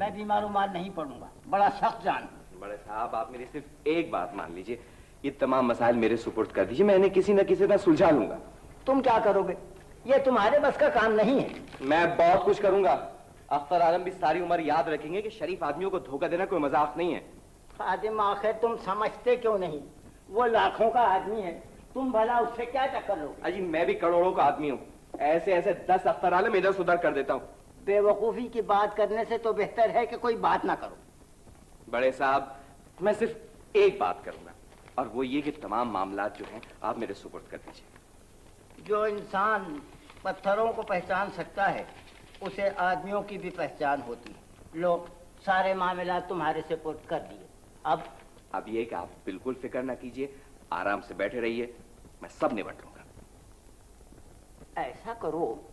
मैं बीमार उमार नहीं पड़ूंगा, बड़ा सख्त जान। बड़े साहब आप मेरी सिर्फ एक बात मान लीजिए, ये तमाम मसाइल मेरे सुपुर्द कर दीजिए, मैं इन्हें किसी न किसी तरह सुलझा लूंगा। तुम क्या करोगे? ये तुम्हारे बस का काम नहीं है। मैं बहुत कुछ करूंगा। अख्तर आलम भी सारी उम्र याद रखेंगे कि शरीफ आदमियों को धोखा देना कोई मजाक नहीं है। खादिम आखिर तुम समझते क्यों नहीं? वो लाखों का आदमी है, तुम भला उससे क्या टक्कर लो? अजी मैं भी करोड़ों का आदमी हूँ, ऐसे ऐसे 10 अख्तर आलम इधर सुधर कर देता हूँ। बेवकूफी की बात करने से तो बेहतर है कि कोई बात ना करो। बड़े साहब मैं सिर्फ एक बात करूंगा, और वो ये कि तमाम मामलात जो हैं आप मेरे सुपुर्द कर दीजिए। जो इंसान पत्थरों को पहचान सकता है उसे आदमियों की भी पहचान होती है। लो सारे मामलात तुम्हारे सुपुर्द कर दिए। अब ये कि आप बिल्कुल फिक्र ना कीजिए, आराम से बैठे रहिए, मैं सब निपट लूंगा। ऐसा करो,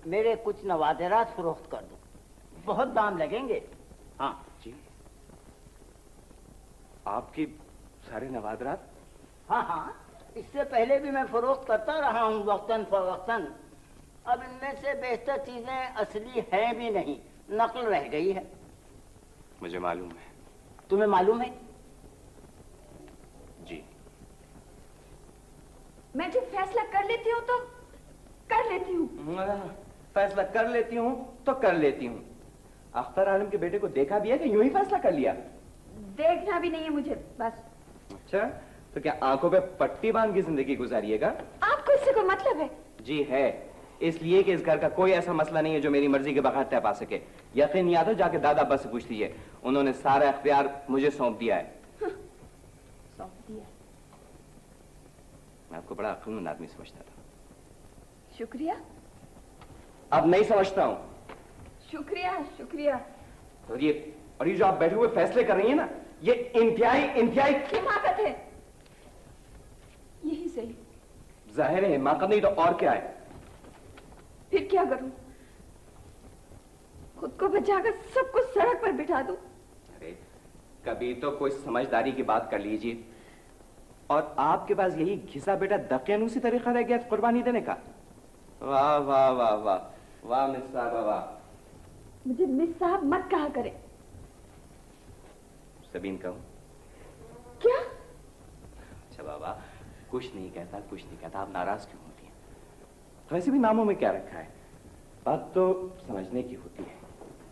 मेरे कुछ नवादेरात फरोख्त कर दो, बहुत दाम लगेंगे। हाँ जी, आपकी सारे नवादरात? हाँ हाँ, इससे पहले भी मैं फरोख्त करता रहा हूँ वक्तन फवक्तन। अब इनमें से बेहतर चीजें असली हैं भी नहीं, नकल रह गई है। मुझे मालूम है। तुम्हें मालूम है? जी। मैं जब फैसला कर लेती हूँ तो कर लेती हूँ। फैसला कर लेती हूँ तो कर लेती हूँ। अख्तर आलम के बेटे को देखा भी है कि यूं ही फैसला कर लिया? देखना भी नहीं है मुझे, बस। अच्छा, तो क्या आंखों पे पट्टी बांध की जिंदगी गुजारिएगा? आपको इससे कोई मतलब है? जी है, इसलिए कि इस घर का कोई ऐसा मसला नहीं है जो मेरी मर्जी के बगैर तय पा सके। यकीन नहीं आता जाके दादा अब्बा से पूछ लीजिए, उन्होंने सारा इख्तियार मुझे सौंप दिया है। सौंप दिया? मैं आपको बड़ा अक्लमंद आदमी समझता था। शुक्रिया। अब नहीं समझता हूँ। शुक्रिया शुक्रिया। और ये जो आप बैठे हुए फैसले कर रही है ना, ये इंतहाई हिमाकत है। यही सही। जाहिर है हिमाकत नहीं तो और क्या है? फिर क्या करूं? खुद को बचाकर सबको सड़क पर बिठा दूं? अरे कभी तो कोई समझदारी की बात कर लीजिए। और आपके पास यही घिसा बेटा दकियानूसी तरीका रह गया कुर्बानी देने का। वाह वाह वाह वाह वाह मिस साहब वाह। मुझे मिस साहब मत कहा करे। सबीन कहूं? क्या? अच्छा बाबा, कुछ नहीं कहता, आप नाराज क्यों होती हैं? वैसे भी नामों में क्या रखा है, बात तो समझने की होती है।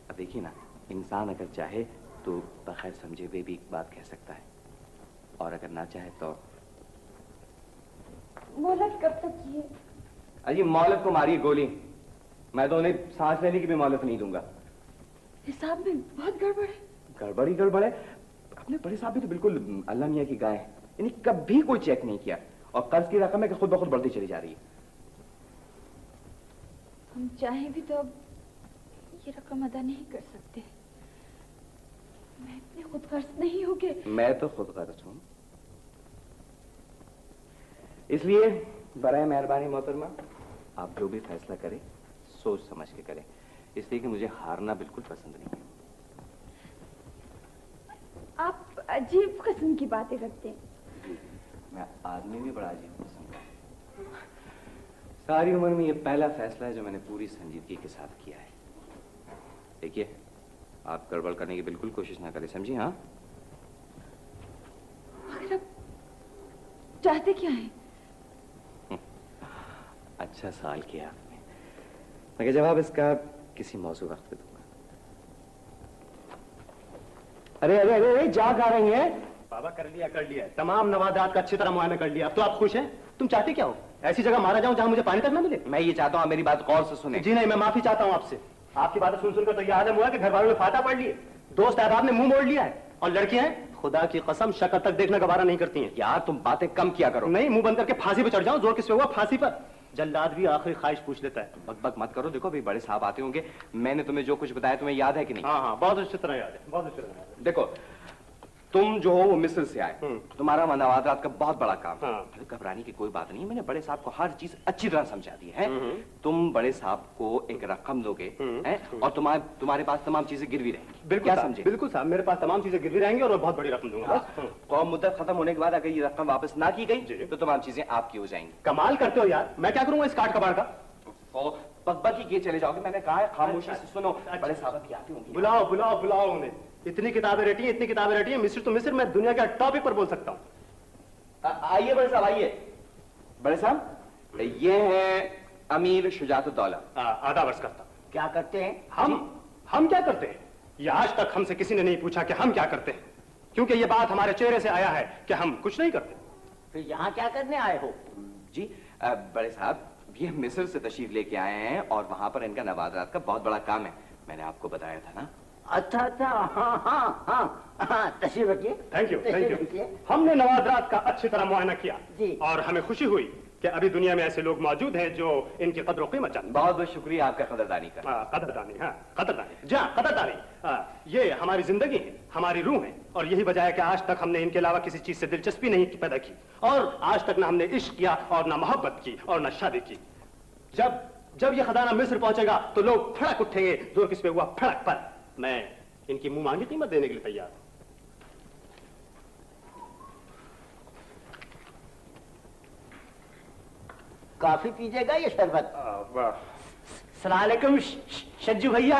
अब देखिए ना, इंसान अगर चाहे तो बगैर समझे हुए भी एक बात कह सकता है, और अगर ना चाहे तो। मोहलत कब तक चाहिए? अजी मोहलत को मारिए गोली, मैं तो उन्हें सांस लेने की भी मोहलत नहीं दूंगा। हिसाब में बहुत गड़बड़ है। गड़बड़ ही गड़बड़ है। अपने बड़े साहब भी तो बिल्कुल अल्लाह मियां की गाय है, इन्हें कभी कोई चेक नहीं किया, और कर्ज की रकम है कि खुद ब खुद बढ़ती चली जा रही है। हम चाहें भी तो अब ये रकम अदा नहीं कर सकते। मैं इतने खुद गर्ज नहीं हूं कि। मैं तो खुद गर्ज हूं, इसलिए बराए मेहरबानी मोहतरमा आप जो भी फैसला करें सोच समझ के करें, इसलिए कि मुझे हारना बिल्कुल पसंद नहीं है। आप अजीब किस्म की बातें करते हैं। जी, मैं आदमी भी बड़ा अजीब किस्म का। सारी उम्र में ये पहला फैसला है जो मैंने पूरी संजीदगी के साथ किया है। देखिए, आप गड़बड़ करने की बिल्कुल कोशिश ना करें, समझिए? हाँ, आखिर आप चाहते क्या हैं? अच्छा सवाल किया आपने, मगर जवाब इसका किसी मौजू वक्त पे दूंगा। अरे अरे अरे अरे जा गा रही हैं? बाबा कर लिया, तमाम नवादात का अच्छी तरह मुआयना कर लिया। अब तो आप खुश हैं? तुम चाहते क्या हो? ऐसी जगह मारा जाऊं जहां मुझे पानी तक ना मिले? मैं ये चाहता हूं मेरी बात गौर से सुने। जी नहीं, मैं माफी चाहता हूं आपसे। आपकी बातें सुन सुनकर तो यह आलम हुआ कि घर वालों ने फाटा पढ़ लिए, दोस्त अहबाब ने मुंह मोड़ लिया है, और लड़कियां खुदा की कसम शक्ल तक देखना गवारा नहीं करती हैं। यार तुम बातें कम किया करो। नहीं, मुंह बंद करके फांसी पे चढ़ जाओ। जोर किस पे हुआ? फांसी पर। जल्लाद भी आखिरी ख्वाहिश पूछ लेता है। बक मत करो। देखो भाई, बड़े साहब आते होंगे, मैंने तुम्हें जो कुछ बताया तुम्हें याद है कि नहीं? हाँ, बहुत अच्छी तरह याद है, बहुत अच्छी तरह याद है। देखो, तुम जो हो वो मिस्र से आए, तुम्हारा नवादात का बहुत बड़ा काम है। घबराने की कोई बात नहीं, मैंने बड़े साहब को हर चीज अच्छी तरह समझा दी है। तुम बड़े साहब को एक रकम दोगे हैं, और तुम्हारे पास तमाम चीजें गिरवी रहेंगी। बिल्कुल समझे? बिल्कुल साहब, मेरे पास तमाम चीजें गिरवी रहेंगी और बहुत बड़ी रकम दूंगा। कौम मुद्दत खत्म होने के बाद अगर ये रकम वापस ना की गई तो तमाम चीजें आपकी हो जाएंगी। कमाल करते हो यार, मैं क्या करूंगा इस काट कबाड़ का? बकबकी किए चले जाओगे। मैंने कहा है खामोशी से सुनो। बड़े साहब अभी आते होंगे। बुलाओ बुलाओ बुलाओ उन्हें। इतनी किताबें रटी हैं, इतनी किताबें रटी हैं, मिस्र तो मिस्र, मैं दुनिया के टॉपिक पर बोल सकता हूँ। आइए बड़े साहब, आइए। बड़े साहब, ये है अमीर शुजातुद्दौला। आधा वर्ष करता। क्या करते हैं? हम क्या करते हैं? ये आज तक हमसे किसी ने नहीं पूछा कि हम क्या करते हैं, क्योंकि ये बात हमारे चेहरे से आया है कि हम कुछ नहीं करते। फिर यहाँ क्या करने आए हो? जी बड़े साहब, ये मिस्र से तशरीफ लेके आए हैं और वहां पर इनका नवाजात का बहुत बड़ा काम है। मैंने आपको बताया था ना। अच्छा अच्छा, हाँ हाँ हाँ, तशरीफ रखिए। Thank you. हमने नवाजात का अच्छी तरह मुआयना किया जी, और हमें खुशी हुई कि अभी दुनिया में ऐसे लोग मौजूद हैं जो इनकी कदर और कीमत जानते हैं। बहुत बहुत शुक्रिया आपका कदरदानी का। कदरदानी, हाँ कदरदानी, जहाँ कदरदानी, ये हमारी जिंदगी है, हमारी रूह है, और यही वजह है कि आज तक हमने इनके अलावा किसी चीज से दिलचस्पी नहीं पैदा की, और आज तक ना हमने इश्क किया और ना मोहब्बत की और ना शादी की। जब ये खजाना मिस्र पहुंचेगा तो लोग फड़क उठेंगे, जोर किस पे हुआ फड़क पर। मैं इनकी मुंह मांगी कीमत देने के लिए तैयार हूं। काफी पीजिएगा ये शरबत। सलाम अलैकुम शज्जू भैया।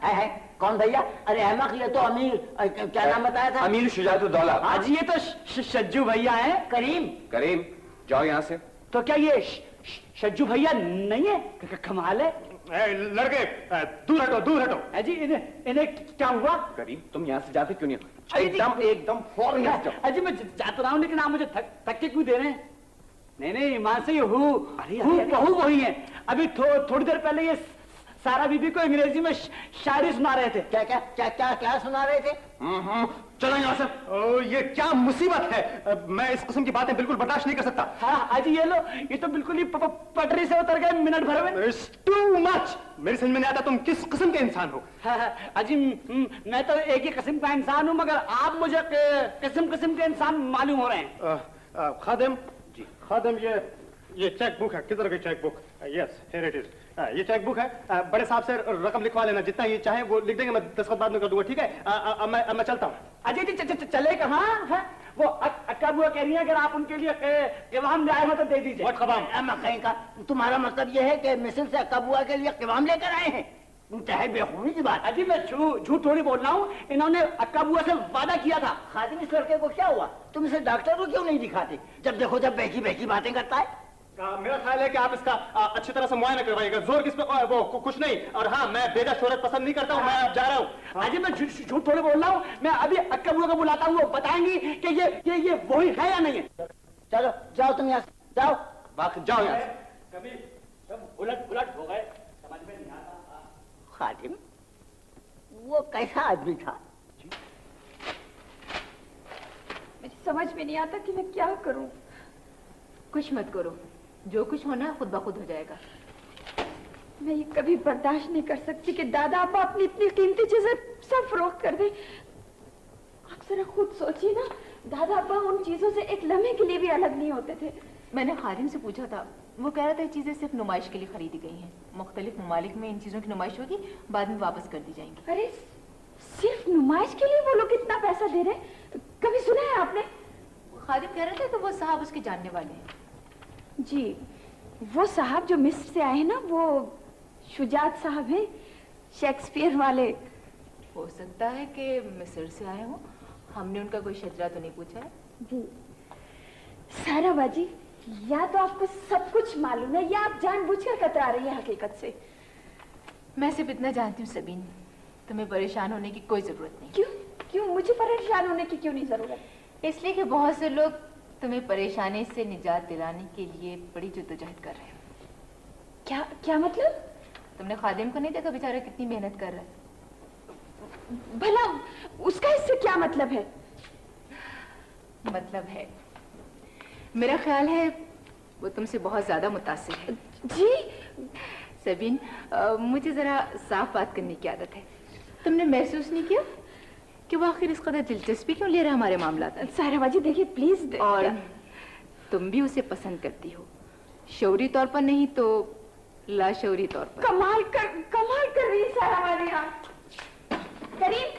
है कौन भैया? अरे अहमक, ये तो अमीर, क्या नाम बताया था? अमीर शुजातुद्दौला। आज ये तो शज्जू भैया हैं। करीम। करीम, जाओ यहाँ से। तो क्या ये शज्जू भैया नहीं है? कमाल है। लड़के दूर हटो, दूर हटो। अजी इन्हें क्या हुआ? करीम, तुम यहाँ से जाते क्यों नहीं? एकदम फौरन यहाँ से जाओ। अजी मैं जाता रहा हूँ, लेकिन आप मुझे थक के क्यों दे रहे हैं? नहीं ईमान से ये बहू वही है। अभी थोड़ी देर पहले ये सारा बीबी को अंग्रेजी में शायरी सुना रहे थे। क्या क्या क्या क्या क्या सुना रहे थे? चलो यहाँ से। ये क्या मुसीबत है, मैं इस किस्म की बातें बिल्कुल बर्दाश्त नहीं कर सकता। हाँ अजी ये लो, ये तो बिल्कुल ही पटरी से उतर गए मिनट भर में। Too much. मेरी समझ में नहीं आता तुम किस किस्म के इंसान हो। अजी मैं तो एक ही किस्म का इंसान हूँ, मगर आप मुझे किस्म किस्म के इंसान मालूम हो रहे हैं। खादिम जी, खादिम, ये चेक बुक है। किधर गई cheque book? Yes, here it is. ये चेक बुक है। बड़े साहब से रकम लिखवा लेना, जितना ये चाहे वो लिख देंगे, मैं दस्तखत बाद में कर दूंगा, ठीक है? मैं चलता हूँ। अजय जी चले कहाँ? वो अक्का बुआ कह रही है, अगर आप उनके लिए क़िवाम ले आए हो तो दे दीजिए। कहीं का तुम्हारा मतलब ये है कि मिस्र से अक्का बुआ के लिए क़िवाम लेकर आए हैं? चाहे बेखूबी की बात। अजी मैं झूठ थोड़ी बोल रहा हूँ, इन्होंने अक्का बुआ से वादा किया था। खादिम, इस लड़के को क्या हुआ? तुम इसे डॉक्टर को क्यों नहीं दिखाते? जब देखो जब बेकी बेकी बातें करता है। मेरा ख्याल है कि आप इसका अच्छी तरह से मुआयना करवाइएगा। जोर किस पे? वो कुछ नहीं। और हाँ, मैं बेजा शोहरत पसंद नहीं करता हूँ, मैं अब जा रहा हूँ। अजी मैं झूठ थोड़ी बोल रहा हूँ, मैं अभी अक्का बुआ को बुलाता हूँ, वो बताएंगी कि ये वही है या नहीं है। चलो जाओ, तुम यहाँ से जाओ, जाओ यहाँ से। कभी सब उलट हो गए, समझ में नहीं आता। खादिम, वो कैसा आदमी था? मुझे समझ में नहीं आता कि मैं क्या करूं। कुछ मत करो, जो कुछ होना है खुद ब खुद हो जाएगा। मैं ये कभी बर्दाश्त नहीं कर सकती कि दादा अब्बा अपनी इतनी कीमती चीजें सब फरोख्त कर दें। आप जरा खुद सोचिए ना, दादा अब्बा उन चीजों से एक लम्हे के लिए भी अलग नहीं होते थे। मैंने खादिम से पूछा था, वो कह रहा था ये चीजें सिर्फ नुमाइश के लिए खरीदी गई हैं। मुख्तलिफ ममालिक में इन चीजों की नुमाइश होगी, बाद में वापस कर दी जाएंगी। अरे सिर्फ नुमाइश के लिए वो लोग इतना पैसा दे रहे हैं? कभी सुना है आपने? खादिम कह रहे थे कि वो साहब उसके जानने वाले हैं। जी, वो साहब जो मिस्र से आए हैं ना, वो शुजात साहब हैं, शेक्सपियर वाले। हो सकता है कि मिस्र से आए हों, हमने उनका कोई शजरा तो नहीं पूछा है। जी सारा बाजी, या तो आपको सब कुछ मालूम है या आप जानबूझकर कतरा रही हैं हकीकत से। मैं सिर्फ इतना जानती हूँ सबीन, तुम्हें परेशान होने की कोई जरूरत नहीं। क्यों मुझे परेशान होने की क्यों नहीं जरूरत? इसलिए कि बहुत से लोग तुम्हें परेशानी से निजात दिलाने के लिए बड़ी जद्दोजहद कर रहे हैं। क्या मतलब? तुमने खादिम को नहीं देखा, बेचारा कितनी मेहनत कर रहा है। भला उसका इससे क्या मतलब है? मतलब है, मेरा ख्याल है वो तुमसे बहुत ज्यादा मुतासिर है। जी सबीन, मुझे जरा साफ बात करने की आदत है। तुमने महसूस नहीं किया कि वो आखिर इस कदर दिलचस्पी क्यों ले रहा है हमारे मामलात में? सारा बाजी देखिए प्लीज। और तुम भी उसे पसंद करती हो, शौरी तौर पर नहीं तो लाशौरी तौर पर। कमाल कर रही है सारा बाजी। करीम,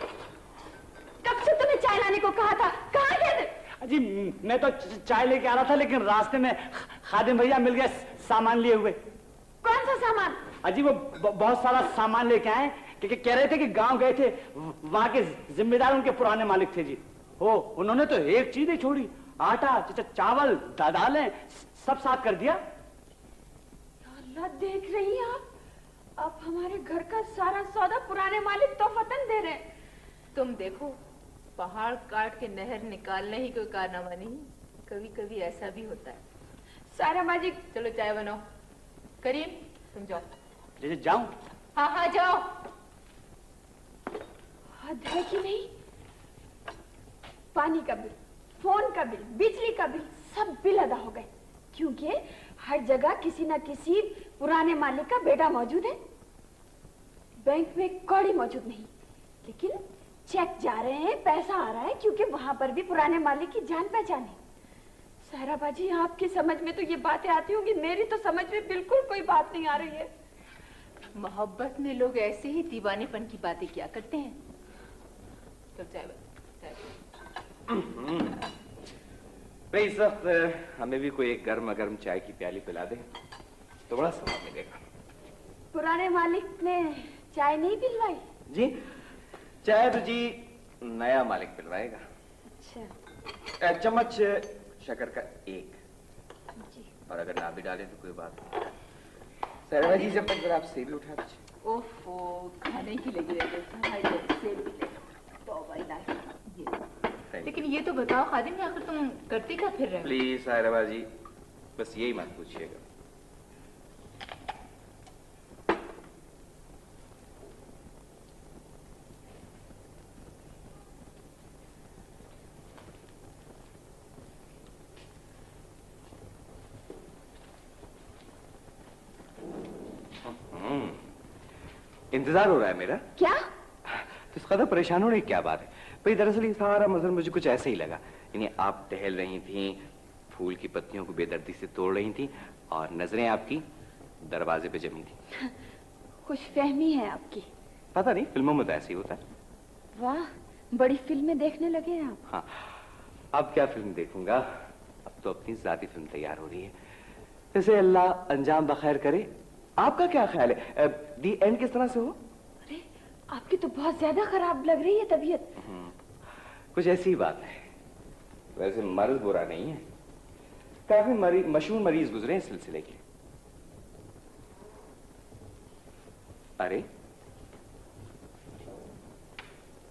कब से तुम्हें चाय लाने को कहा था, कहाँ गए? जी मैं तो चाय लेके आ रहा था, लेकिन रास्ते में खादिम भैया मिल गए सामान लिए हुए। कौन सा सामान? अजी वो बहुत सारा सामान लेके आए कि कह रहे थे कि गांव गए थे, वहां के जिम्मेदार उनके पुराने मालिक थे जी। हो उन्होंने तो एक चीज ही छोड़ी, आटा चावल दालें सब साफ कर दिया। अल्लाह, देख रही हैं आप हमारे घर का सारा सौदा पुराने मालिक तोहफतन दे रहे। तुम देखो, पहाड़ काट के नहर निकालना ही कोई कारनामा नहीं, कभी कभी ऐसा भी होता है। सारा माजी, चलो चाय बनाओ। करीम तुम जाओ। जैसे जाऊं? हाँ हाँ जाओ। हद है कि नहीं? पानी का बिल, फोन का बिल, बिजली का बिल, सब बिल अदा हो गए, क्योंकि हर जगह किसी न किसी पुराने मालिक का बेटा मौजूद है। बैंक में कौड़ी मौजूद नहीं, लेकिन चेक जा रहे हैं, पैसा आ रहा है, क्योंकि वहां पर भी पुराने मालिक की जान पहचान है। सारा बाजी, आपकी समझ में तो ये बातें आती होंगी, मेरी तो समझ में बिल्कुल कोई बात नहीं आ रही है। मोहब्बत में लोग ऐसे ही दीवानेपन की बातें क्या करते हैं। तो चाय भाई इस वक्त हमें भी कोई एक गर्म गर्म चाय की प्याली पिला दे तो बड़ा स्वाद मिलेगा। पुराने मालिक ने चाय नहीं पिलवाई? जी चाय तो जी नया मालिक पिलवाएगा। अच्छा। चम्मच शक्कर का एक जी। और अगर ना भी डाले तो कोई बात नहीं। सरवा जी जब तक आप सेब भी उठा दीजिए। ओफो, खाने की लगी रहती है। लेकिन ये तो बताओ खादिम, आखिर तुम करते क्या फिर रहे हो? प्लीज सायरवा जी, बस यही मत पूछिएगा। इंतजार हो रहा है मेरा। क्या? तो इस कदर परेशान होने की क्या बात है भाई? दरअसल ये सारा मसला मुझे कुछ ऐसे ही लगा। यानी आप टहल रही थी, फूल की पत्तियों को बेदर्दी से तोड़ रही थी और नजरें आपकी दरवाजे पे जमी थी। खुशफहमी है आपकी। पता नहीं, फिल्मों में तो ऐसे ही होता है। वाह, बड़ी फिल्में देखने लगे हैं आप। हाँ, अब क्या फिल्म देखूंगा, अब तो अपनी जाती फिल्म तैयार हो रही है। जैसे अल्लाह अंजाम बखैर करे। आपका क्या ख्याल है, दी एंड किस तरह से हो? अरे, आपकी तो बहुत ज्यादा खराब लग रही है तबीयत। कुछ ऐसी ही बात है। वैसे मर्ज बुरा नहीं है, काफी मशहूर मरीज गुजरे इस सिलसिले के। अरे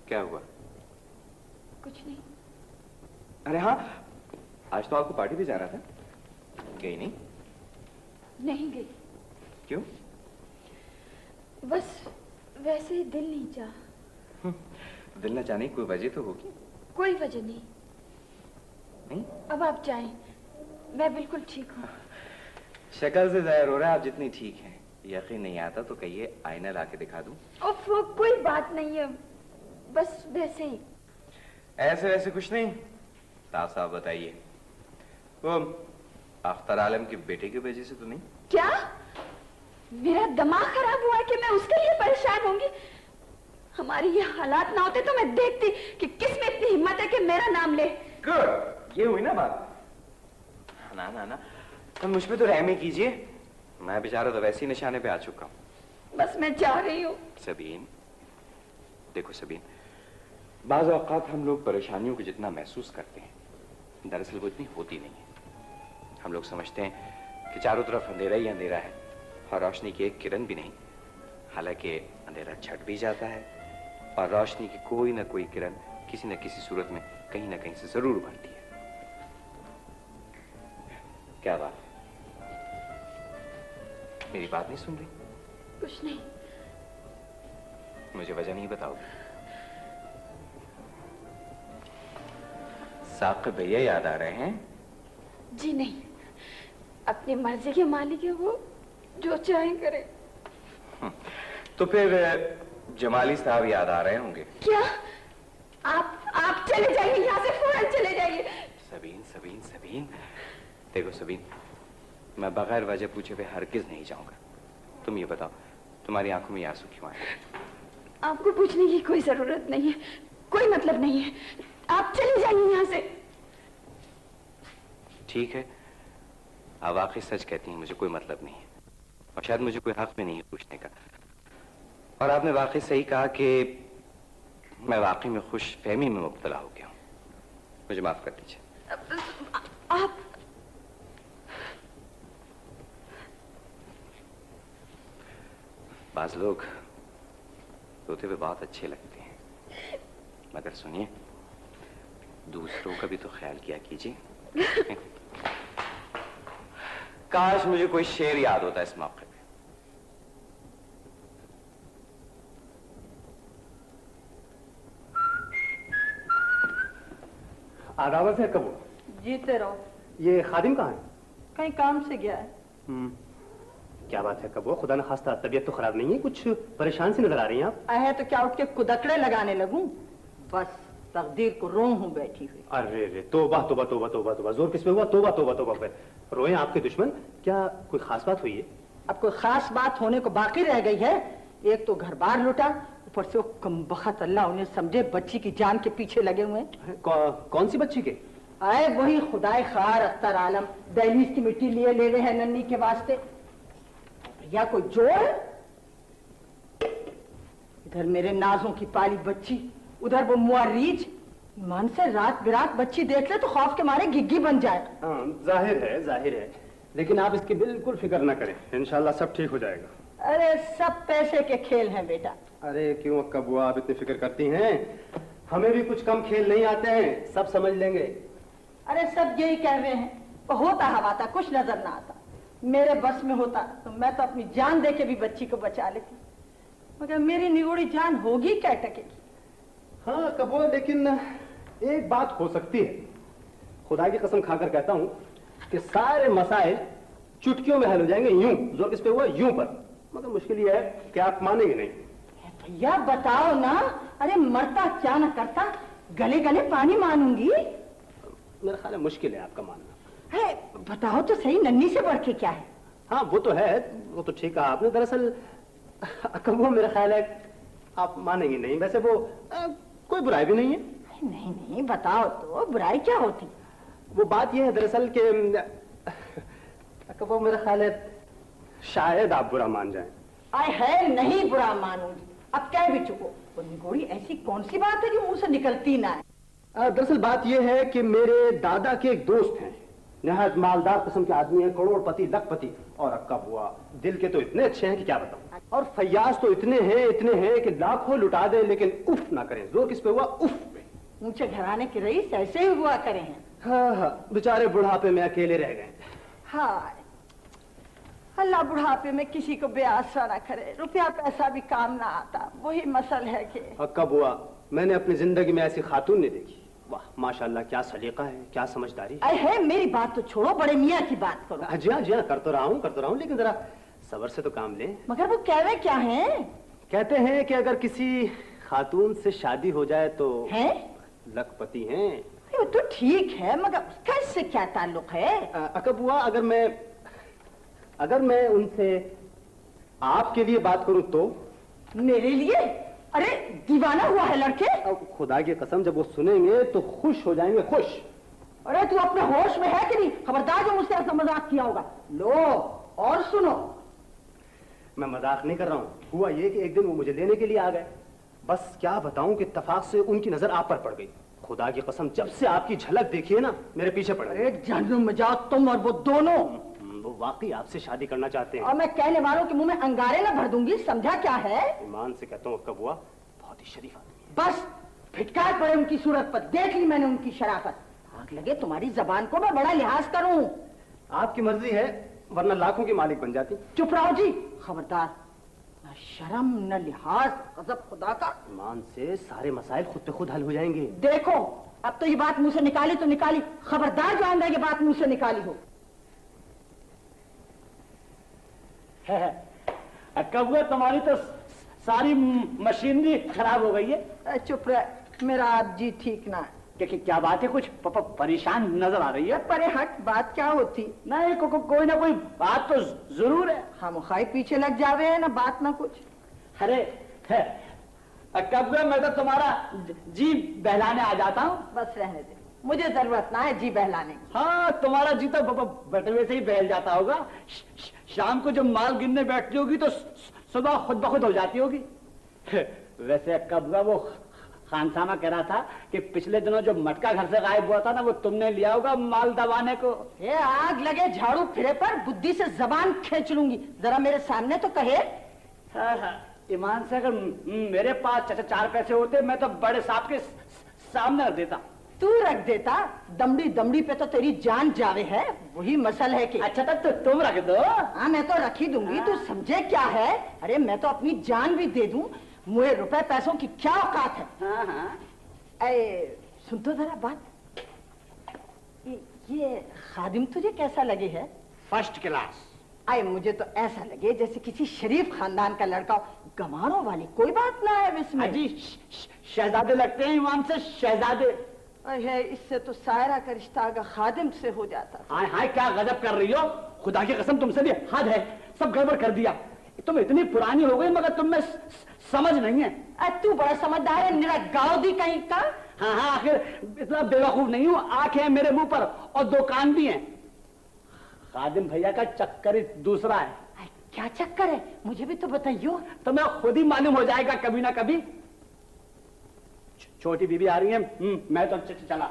क्या हुआ? कुछ नहीं। अरे हाँ, आज तो आपको पार्टी पे जाना था, गई नहीं? नहीं गई। क्यों? बस वैसे ही दिल नहीं चाहा। दिल न चाहने की कोई वजह तो होगी? कोई वजह नहीं। नहीं? अब आप जाएं, मैं बिल्कुल ठीक हूँ। शक्ल से जाहिर हो रहा है आप जितनी ठीक हैं। यकीन नहीं आता तो कहिए आईना ला के दिखा दूं? उफ, कोई बात नहीं है, बस वैसे ही। ऐसे वैसे कुछ नहीं, साफ साफ बताइए। वो अख्तर आलम के बेटे की वजह से तो नहीं? क्या? मेरा दिमाग खराब हुआ है कि मैं उसके लिए परेशान होंगी? हमारी ये हालात ना होते तो मैं देखती कि किस में इतनी हिम्मत है कि मेरा नाम ले। गुड, ये हुई ना बात। ना ना ना, तो मुझ पे तो रहम ही कीजिए, मैं बेचारा तो वैसे ही निशाने पे आ चुका हूँ। बस मैं जा रही हूँ। सबीन, देखो सबीन, बाज़ औक़ात हम लोग परेशानियों को जितना महसूस करते हैं, दरअसल वो इतनी होती नहीं है। हम लोग समझते हैं कि चारों तरफ अंधेरा ही अंधेरा है और रोशनी की एक किरण भी नहीं। हालांकि अंधेरा छट भी जाता है और रोशनी की कोई ना कोई किरण किसी न किसी सूरत में कहीं ना कहीं से जरूर बनती है। क्या बात, मेरी बात नहीं सुन रही? कुछ नहीं। मुझे वजह नहीं बताओगे? साकिब भैया याद आ रहे हैं? जी नहीं, अपनी मर्जी के मालिक है वो, जो चाहे करे। तो फिर जमाली साहब याद आ रहे होंगे? क्या? आप चले जाइए यहाँ से, फौरन चले जाइए। सबीन सबीन सबीन, देखो सबीन, मैं बगैर वजह पूछे हुए हरगिज नहीं जाऊंगा। तुम ये बताओ, तुम्हारी आंखों में आंसू क्यों आए? आपको पूछने की कोई जरूरत नहीं है, कोई मतलब नहीं है। आप चले जाइए यहाँ से। ठीक है, आप आखिर सच कहती हैं, मुझे कोई मतलब नहीं है। और शायद मुझे कोई हक भी नहीं है पूछने का। और आपने वाकई सही कहा कि मैं वाकई में खुश फहमी में मुब्तला हो गया हूँ। मुझे माफ कर दीजिए। आप बाज लोग रोते हुए बहुत अच्छे लगते हैं, मगर सुनिए, दूसरों का भी तो ख्याल किया कीजिए। काश मुझे कोई शेर याद होता इस मौके पे। आदावत है कबूल। जीते रहो। ये खादिम कहाँ है? कहीं काम से गया है। क्या बात है कबूल, खुदा न खास्ता तबीयत तो खराब नहीं है? कुछ परेशान सी नजर आ रही हैं आप। है तो क्या उठ के कुदकड़े लगाने लगूं? बस तकदीर को रो हूं बैठी हुई। अरे रे, तोबा तोबा तोबा तोबा तोबा, जोर किस पे हुआ? तोबा तोबा तोबा पे रोए आपके दुश्मन। क्या कोई खास बात हुई है? अब कोई खास बात होने को बाकी रह गई है? एक तो घर बार लुटा, ऊपर से वो कमबख्त अल्लाह उन्हें समझे बच्ची की जान के पीछे लगे हुए हैं। कौन सी बच्ची के? आए वही खुदाए खार अख्तर आलम, दहलीज की मिट्टी लिए ले रहे हैं नन्नी के वास्ते। या कोई जोड़, इधर मेरे नाजों की पाली बच्ची, उधर वो मुआरीज। ईमान से रात बिरात बच्ची देख ले तो खौफ के मारे गिग्गी बन जाए। हाँ, जाहिर है, लेकिन आप इसकी बिल्कुल फिक्र ना करें, इंशाल्लाह सब ठीक हो जाएगा। अरे सब पैसे के खेल हैं बेटा। अरे क्यों अक्का बुआ आप इतनी फिक्र करती हैं? हमें भी कुछ कम खेल नहीं आते हैं, सब समझ लेंगे। अरे सब यही कह रहे हैं, तो होता हवा था, कुछ नजर ना आता। मेरे बस में होता तो मैं तो अपनी जान दे के भी बच्ची को बचा लेती, मगर मेरी निगोड़ी जान होगी क्या टकेगी? हाँ कबूल, लेकिन एक बात हो सकती है। खुदा की कसम खाकर कहता हूं कि सारे मसाइल चुटकियों में हल हो जाएंगे, यूं जोर किस पे हुआ यूं पर। मगर मुश्किल यह है कि आप मानेंगे नहीं। भैया बताओ ना, अरे मरता क्या न करता, गले गले पानी मानूंगी। मेरा ख्याल है मुश्किल है आपका मानना। है बताओ तो सही, नन्नी से बढ़ के क्या है? हाँ वो तो है, वो तो ठीक कहा आपने। दरअसल वो मेरा ख्याल है आप मानेंगे नहीं। वैसे वो कोई बुराई भी नहीं है। नहीं नहीं बताओ तो, बुराई क्या होती? वो बात ये है दरअसल कि वो मेरा ख्याल है शायद आप बुरा मान जाएं। आए है नहीं बुरा मानूंगी, अब कह भी चुको। वो निगोड़ी ऐसी कौन सी बात है जो मुंह से निकलती ना है? दरअसल बात यह है कि मेरे दादा के एक दोस्त हैं, नहायत मालदार किस्म के आदमी हैं, करोड़पति लखपति। और अक्का बुआ दिल के तो इतने अच्छे हैं कि क्या बताऊं। और फैयाज तो इतने हैं कि लाखों लुटा दे लेकिन उफ ना करें। जोर किस पे हुआ? उफ पे। ऊंचे घराने के रईस ऐसे ही हुआ करे हैं। हाँ, बेचारे बुढ़ापे में अकेले रह गए। हाँ, अल्लाह बुढ़ापे में किसी को बेआसरा ना करे। रुपया पैसा भी काम ना आता, वही मसल है कि। अक्का बुआ, मैंने अपनी जिंदगी में ऐसी खातून नहीं देखी। वाह माशाल्लाह, क्या सलीका है, क्या समझदारी है। है मेरी बात तो छोड़ो, बड़े मियाँ की बात करो। जी हाँ कर तो रहा हूँ, लेकिन जरा सब्र से तो काम ले। मगर वो कह रहे क्या है? कहते हैं कि अगर किसी खातून से शादी हो जाए तो है लखपति हैं। वो तो ठीक है, मगर उसका इससे क्या ताल्लुक है? अक्का बुआ, अगर मैं उनसे आपके लिए बात करूं तो? मेरे लिए? अरे दीवाना हुआ है लड़के? खुदा की कसम, जब वो सुनेंगे तो खुश हो जाएंगे, खुश। अरे तू अपने होश में है कि नहीं? खबरदार जो मुझसे ऐसा मजाक किया होगा। लो और सुनो, मैं मजाक नहीं कर रहा हूँ। हुआ ये कि एक दिन वो मुझे लेने के लिए आ गए। बस क्या बताऊं कि इत्तेफाक से उनकी नजर आप पर पड़ गई। खुदा की कसम, जब से आपकी झलक देखी है ना, मेरे पीछे पड़ गए। जहन्नुम में जाओ तुम और वो दोनों। वो वाकई आपसे शादी करना चाहते हैं। और मैं कहने वालों के मुंह में अंगारे ना भर दूंगी, समझा क्या है? ईमान से कहता हूँ अक्का बुआ, बहुत ही शरीफ आदमी है। बस फिटकार पड़े उनकी सूरत पर, देख ली मैंने उनकी शराफत। आग लगे तुम्हारी जबान को, मैं बड़ा लिहाज करूं। आपकी मर्जी है, वरना लाखों की मालिक बन जाती। चुप रहो जी, खबरदार। न शर्म न लिहाज, गजब खुदा का। ईमान से सारे मसाइल खुद पे खुद हल हो जाएंगे। देखो अब तो ये बात मुंह से निकाली तो निकाली, खबरदार जो आंदा ये बात मुंह से निकाली हो। अक्का बुआ, तुम्हारी तो सारी मशीनरी खराब हो गई है। चुप रह, मेरा आप जी ठीक ना है। क्या बात है? कुछ परेशान नजर आ रही है। परे हट, बात क्या होती? नहीं, कोई ना कोई बात तो जरूर है। हम खाई पीछे लग जावे है ना, बात ना कुछ। अरे अक्का बुआ, मैं तो तुम्हारा जी बहलाने आ जाता हूँ। बस रहने दे, मुझे जरूरत ना है जी बहलाने की। हाँ, तुम्हारा जी तो बटवे से ही बहल जाता होगा। शाम को जब माल गिनने बैठती होगी तो सुबह खुद ब खुद हो जाती होगी। वैसे कब वो खानसामा कह रहा था कि पिछले दिनों जो मटका घर से गायब हुआ था ना, वो तुमने लिया होगा माल दबाने को। ये आग लगे झाड़ू फिरे पर बुद्धि से जबान खींच लूंगी, जरा मेरे सामने तो कहे। हाँ, ईमान से अगर मेरे पास 4 पैसे होते मैं तो बड़े साहब के सामने रख देता। तू रख देता? दमड़ी दमड़ी पे तो तेरी जान जावे है, वही मसल है कि। अच्छा तब तो तुम रख दो। हाँ मैं तो रख ही दूंगी। तू समझे क्या है? अरे मैं तो अपनी जान भी दे दूं, मुझे रुपए पैसों की क्या औकात है। हाँ हाँ। सुन तो जरा बात, ये खादिम तुझे कैसा लगे है? First class. मुझे तो ऐसा लगे जैसे किसी शरीफ खानदान का लड़का। गमारों वाली कोई बात ना है इसमें। जी शहजादे लगते हैं ईमान से, शहजादे। है इससे तो सायरा का रिश्ता अगर खादिम से हो जाता। हाय हाय क्या गजब कर रही हो, खुदा की कसम तुमसे भी हद है, सब गड़बड़ कर दिया। तुम इतनी पुरानी हो गई मगर तुम में समझ नहीं है। तू बड़ा समझदार है, मेरा गाँव दी कहीं का। हाँ हाँ, आखिर इतना बेवकूफ नहीं हूँ, आंखें हैं मेरे मुंह पर और 2 कान भी हैं। खादिम भैया का चक्कर ही दूसरा है। क्या चक्कर है, मुझे भी तो बताइयो। तो मैं खुद ही मालूम हो जाएगा कभी ना कभी। छोटी बीबी आ रही है, मैं तो चला।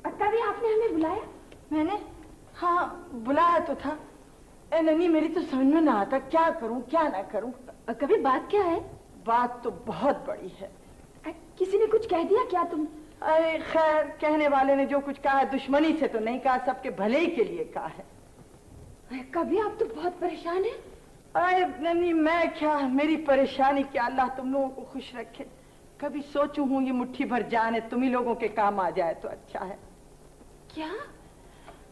कभी आपने हमें बुलाया? मैंने? हाँ बुलाया तो था। नन्ही मेरी तो समझ में ना आता क्या करूं क्या ना करूं। कभी बात क्या है? बात तो बहुत बड़ी है। किसी ने कुछ कह दिया क्या तुम? अरे खैर, कहने वाले ने जो कुछ कहा है दुश्मनी से तो नहीं कहा, सबके भले ही के लिए कहा है। कभी आप तो बहुत परेशान हैं। अरे नन्ही मैं क्या, मेरी परेशानी क्या, अल्लाह तुम लोगों को खुश रखे। कभी सोचू हूँ ये मुट्ठी भर जान है तुम ही लोगों के काम आ जाए तो अच्छा है। क्या?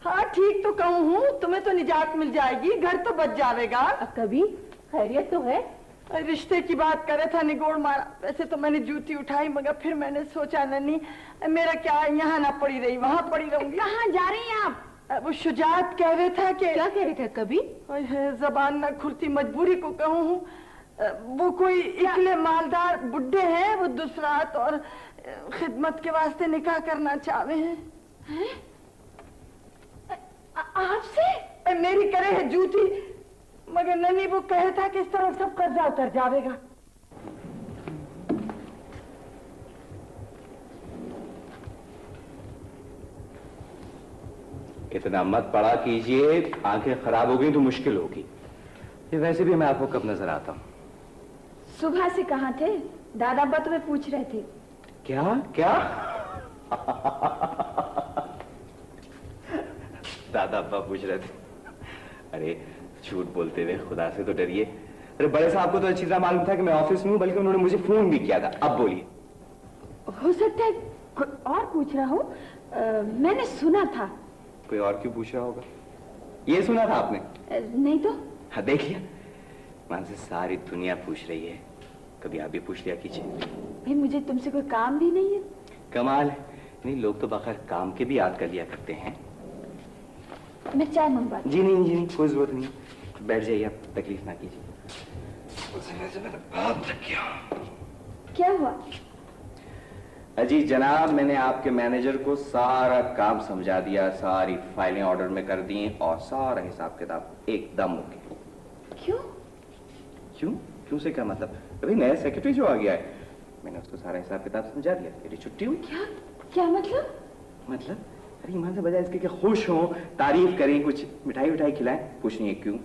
हाँ ठीक तो कहूँ हूँ, तुम्हें तो निजात मिल जाएगी, घर तो बच जाएगा। कभी खैरियत तो है? रिश्ते की बात करे था, निगोड़ मारा। वैसे तो मैंने जूती उठाई मगर फिर मैंने सोचा नन्ही मेरा क्या, यहाँ ना पड़ी रही वहाँ पड़ी रहूंगी। कहाँ जा रही हैं आप? वो शुजात कह रहे था कि। क्या कह रहे थे कभी? जबान ना खुलती, मजबूरी को कहूँ हूँ। वो कोई इकले मालदार बुड्ढे हैं, वो दूसरात और खिदमत के वास्ते निकाह करना चाहते हैं। आपसे? मेरी करे है जूती, मगर नन्ही वो कहे था कि इस तरह सब कर्जा उतर जाएगा। इतना मत पड़ा कीजिए, आंखें खराब हो गई तो मुश्किल होगी। ये वैसे भी मैं आपको कब नजर आता हूँ? सुबह से कहाँ थे? दादा अब्बा तुम्हें पूछ रहे थे। क्या क्या? दादा अब्बा पूछ रहे थे? अरे झूठ बोलते हुए खुदा से तो डरिए। अरे बड़े साहब को तो अच्छी तरह मालूम था कि मैं ऑफिस में हूँ, बल्कि उन्होंने मुझे फोन भी किया था। अब बोलिए। हो सकता है कोई और पूछ रहा हो, मैंने सुना था। कोई और क्यों पूछ रहा होगा? ये सुना था आपने? नहीं तो। हाँ देख लिया, मान से सारी दुनिया पूछ रही है, कभी आप भी पूछ लिया कीजिए। भाई मुझे तुमसे कोई काम भी नहीं है। कमाल है, नहीं लोग तो बगैर काम के भी याद कर लिया करते हैं। मैं चाय मंगवा। जी नहीं, कोई जरूरत नहीं, बैठ जाइए, आप तकलीफ ना कीजिए। क्या हुआ? अजी जनाब, मैंने आपके मैनेजर को सारा काम समझा दिया, सारी फाइलें ऑर्डर में कर दी और सारा हिसाब किताब एकदम ओके। क्यों? क्यों से क्या मतलब? अभी नया सेक्रेटरी जो आ गया है, मैंने उसको सारा हिसाब किताब समझा दिया, मेरी छुट्टी हुई। क्या मतलब? अरे ईमान से बजाय इसके कि खुश हो, तारीफ करें, कुछ मिठाई खिलाएं, कुछ नहीं है। क्यों?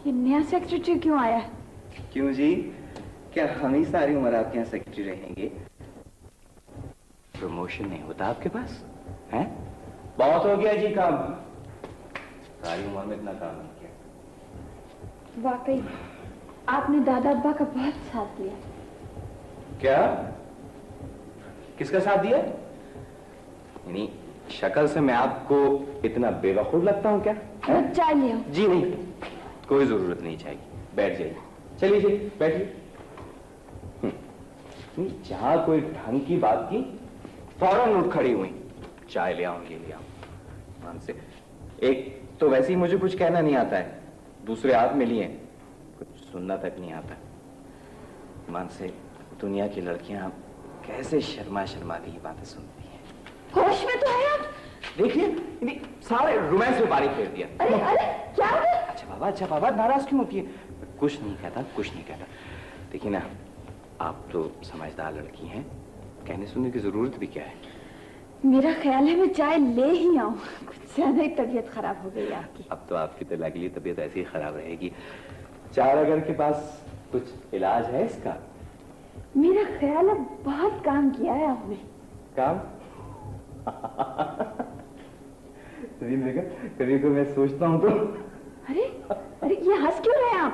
ये नया सेक्रेटरी क्यों आया है? क्यों जी, क्या हम ही सारी उम्र आपके यहाँ सेक्रेटरी रहेंगे? प्रमोशन नहीं होता आपके पास हैं? बहुत हो गया जी काम, सारी उम्र में इतना काम नहीं किया। वाकई आपने दादा अब्बा का बहुत साथ दिया। क्या? किसका साथ दिया? यानी शक्ल से मैं आपको इतना बेवकूफ लगता हूँ क्या? चाय ले आओ। जी नहीं, कोई जरूरत नहीं चाहिए, बैठ जाइए। चलिए जी बैठिए। जहां कोई ढंग की बात की फौरन उठ खड़ी हुई, चाय ले आऊंगी, ले आऊं। मान से एक तो वैसे ही मुझे कुछ कहना नहीं आता है, दूसरे हाथ में लिए कुछ सुनना तक नहीं आता। मान से दुनिया की लड़कियां कैसे शर्मा के ये बातें सुनती हैं। होश में तो है आप? देखिए सारे रोमांस में पानी फेर दिया। अरे अरे क्या हो गया? अच्छा बाबा नाराज क्यों होती है? कुछ नहीं कहता। देखिए ना, आप तो समझदार लड़की हैं, कहने सुनने की जरूरत भी क्या है। मेरा ख्याल है मैं चाय ले ही आऊं, कुछ ज्यादा ही तबीयत खराब हो गई आपकी। अब तो आपकी तो लगली तबीयत ऐसी ही खराब रहेगी। चारागर के पास कुछ इलाज है इसका? मेरा ख्याल है बहुत काम किया है आपने। काम? कभी को मैं सोचता हूँ तो। अरे ये हंस क्यों रहे हैं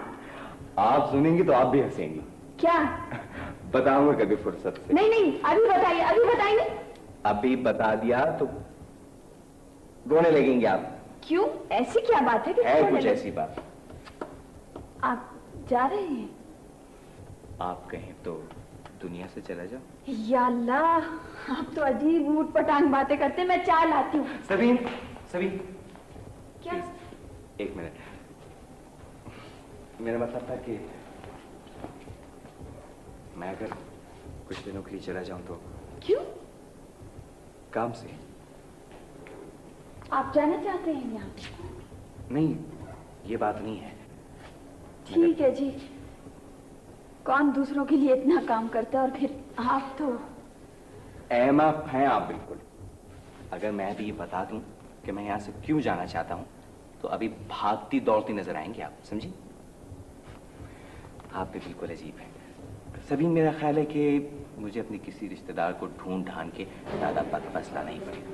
आप सुनेंगी तो आप भी हंसेंगी। क्या? बताऊंगा कभी फुर्सत से। नहीं अभी बताइए। अभी बता दिया तो रोने लगेंगे आप। क्यों, ऐसी क्या बात है कि है कुछ ऐसी बात। आप जा रहे हैं? आप कहें तो दुनिया से चला जाओ। या अल्लाह, आप तो अजीब ऊट पटांग बातें करते हैं। मैं चाय लाती हूँ। सबीन क्या? एक मिनट, मेरा मतलब था कि मैं अगर कुछ दिनों के लिए चला जाऊं तो। क्यों? काम से। आप जाना चाहते हैं यहाँ? नहीं, ये बात नहीं है। ठीक है जी, कौन दूसरों के लिए इतना काम करता है, और फिर आप तो अहमक हैं आप बिल्कुल। अगर मैं भी ये बता दूं कि मैं यहाँ से क्यों जाना चाहता हूँ तो अभी भागती दौड़ती नजर आएंगे आप, समझी? आप भी बिल्कुल अजीब हैं। सभी मेरा ख्याल है कि मुझे अपने किसी रिश्तेदार को ढूंढ ढांड के ज्यादा बदबस लाना ही पड़ेगा।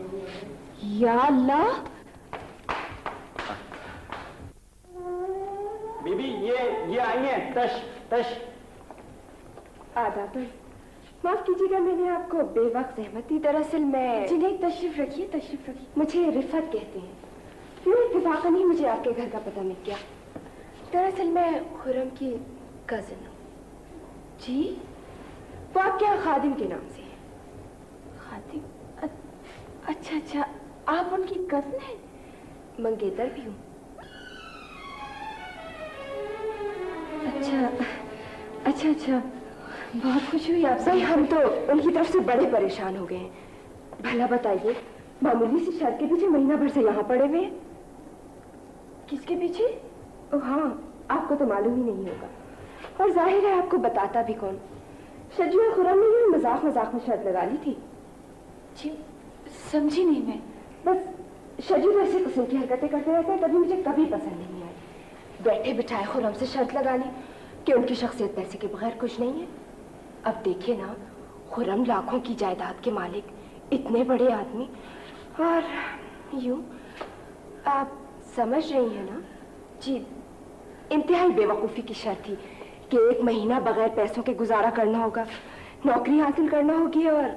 या अल्लाह। बीबी ये आई है तश। आदाब। माफ कीजिएगा, मैंने आपको बेवक्त ज़हमत दी। दरअसल मैं जी नहीं, तशरीफ रखिए। मुझे रिफत कहते हैं। यूँ इत्तेफाकन ही मुझे आपके घर का पता मिल गया। दरअसल मैं खुरम की कज़न हूँ। जी? वो आपके यहाँ खादिम के नाम से है। खादिम? अच्छा, आप उनकी कज़न हैं? मंगेतर भी हूँ। अच्छा, बहुत खुशी हुई आपसे। भाई, हम तो उनकी तरफ से बड़े परेशान हो गए हैं। भला बताइए, मामूली सी शर्त के पीछे महीना भर से यहाँ पड़े हुए हैं। किसके पीछे? हाँ, आपको तो मालूम ही नहीं होगा, और जाहिर है आपको बताता भी कौन। शजू और खुरम ने ये मजाक में शर्त लगा ली थी। जी, समझी नहीं मैं। बस शजू तो ऐसे किस्म की हरकतें करते रहते हैं, कभी मुझे कभी पसंद नहीं आए। बैठे बिठाए खुरम से शर्त लगा ली कि उनकी शख्सियत पैसे के बगैर कुछ नहीं है। अब देखिए ना, खुरम लाखों की जायदाद के मालिक, इतने बड़े आदमी, और यूं आप समझ रही हैं ना? जी, इंतहाई बेवकूफ़ी की शर्त थी कि 1 महीना बगैर पैसों के गुजारा करना होगा, नौकरी हासिल करना होगी और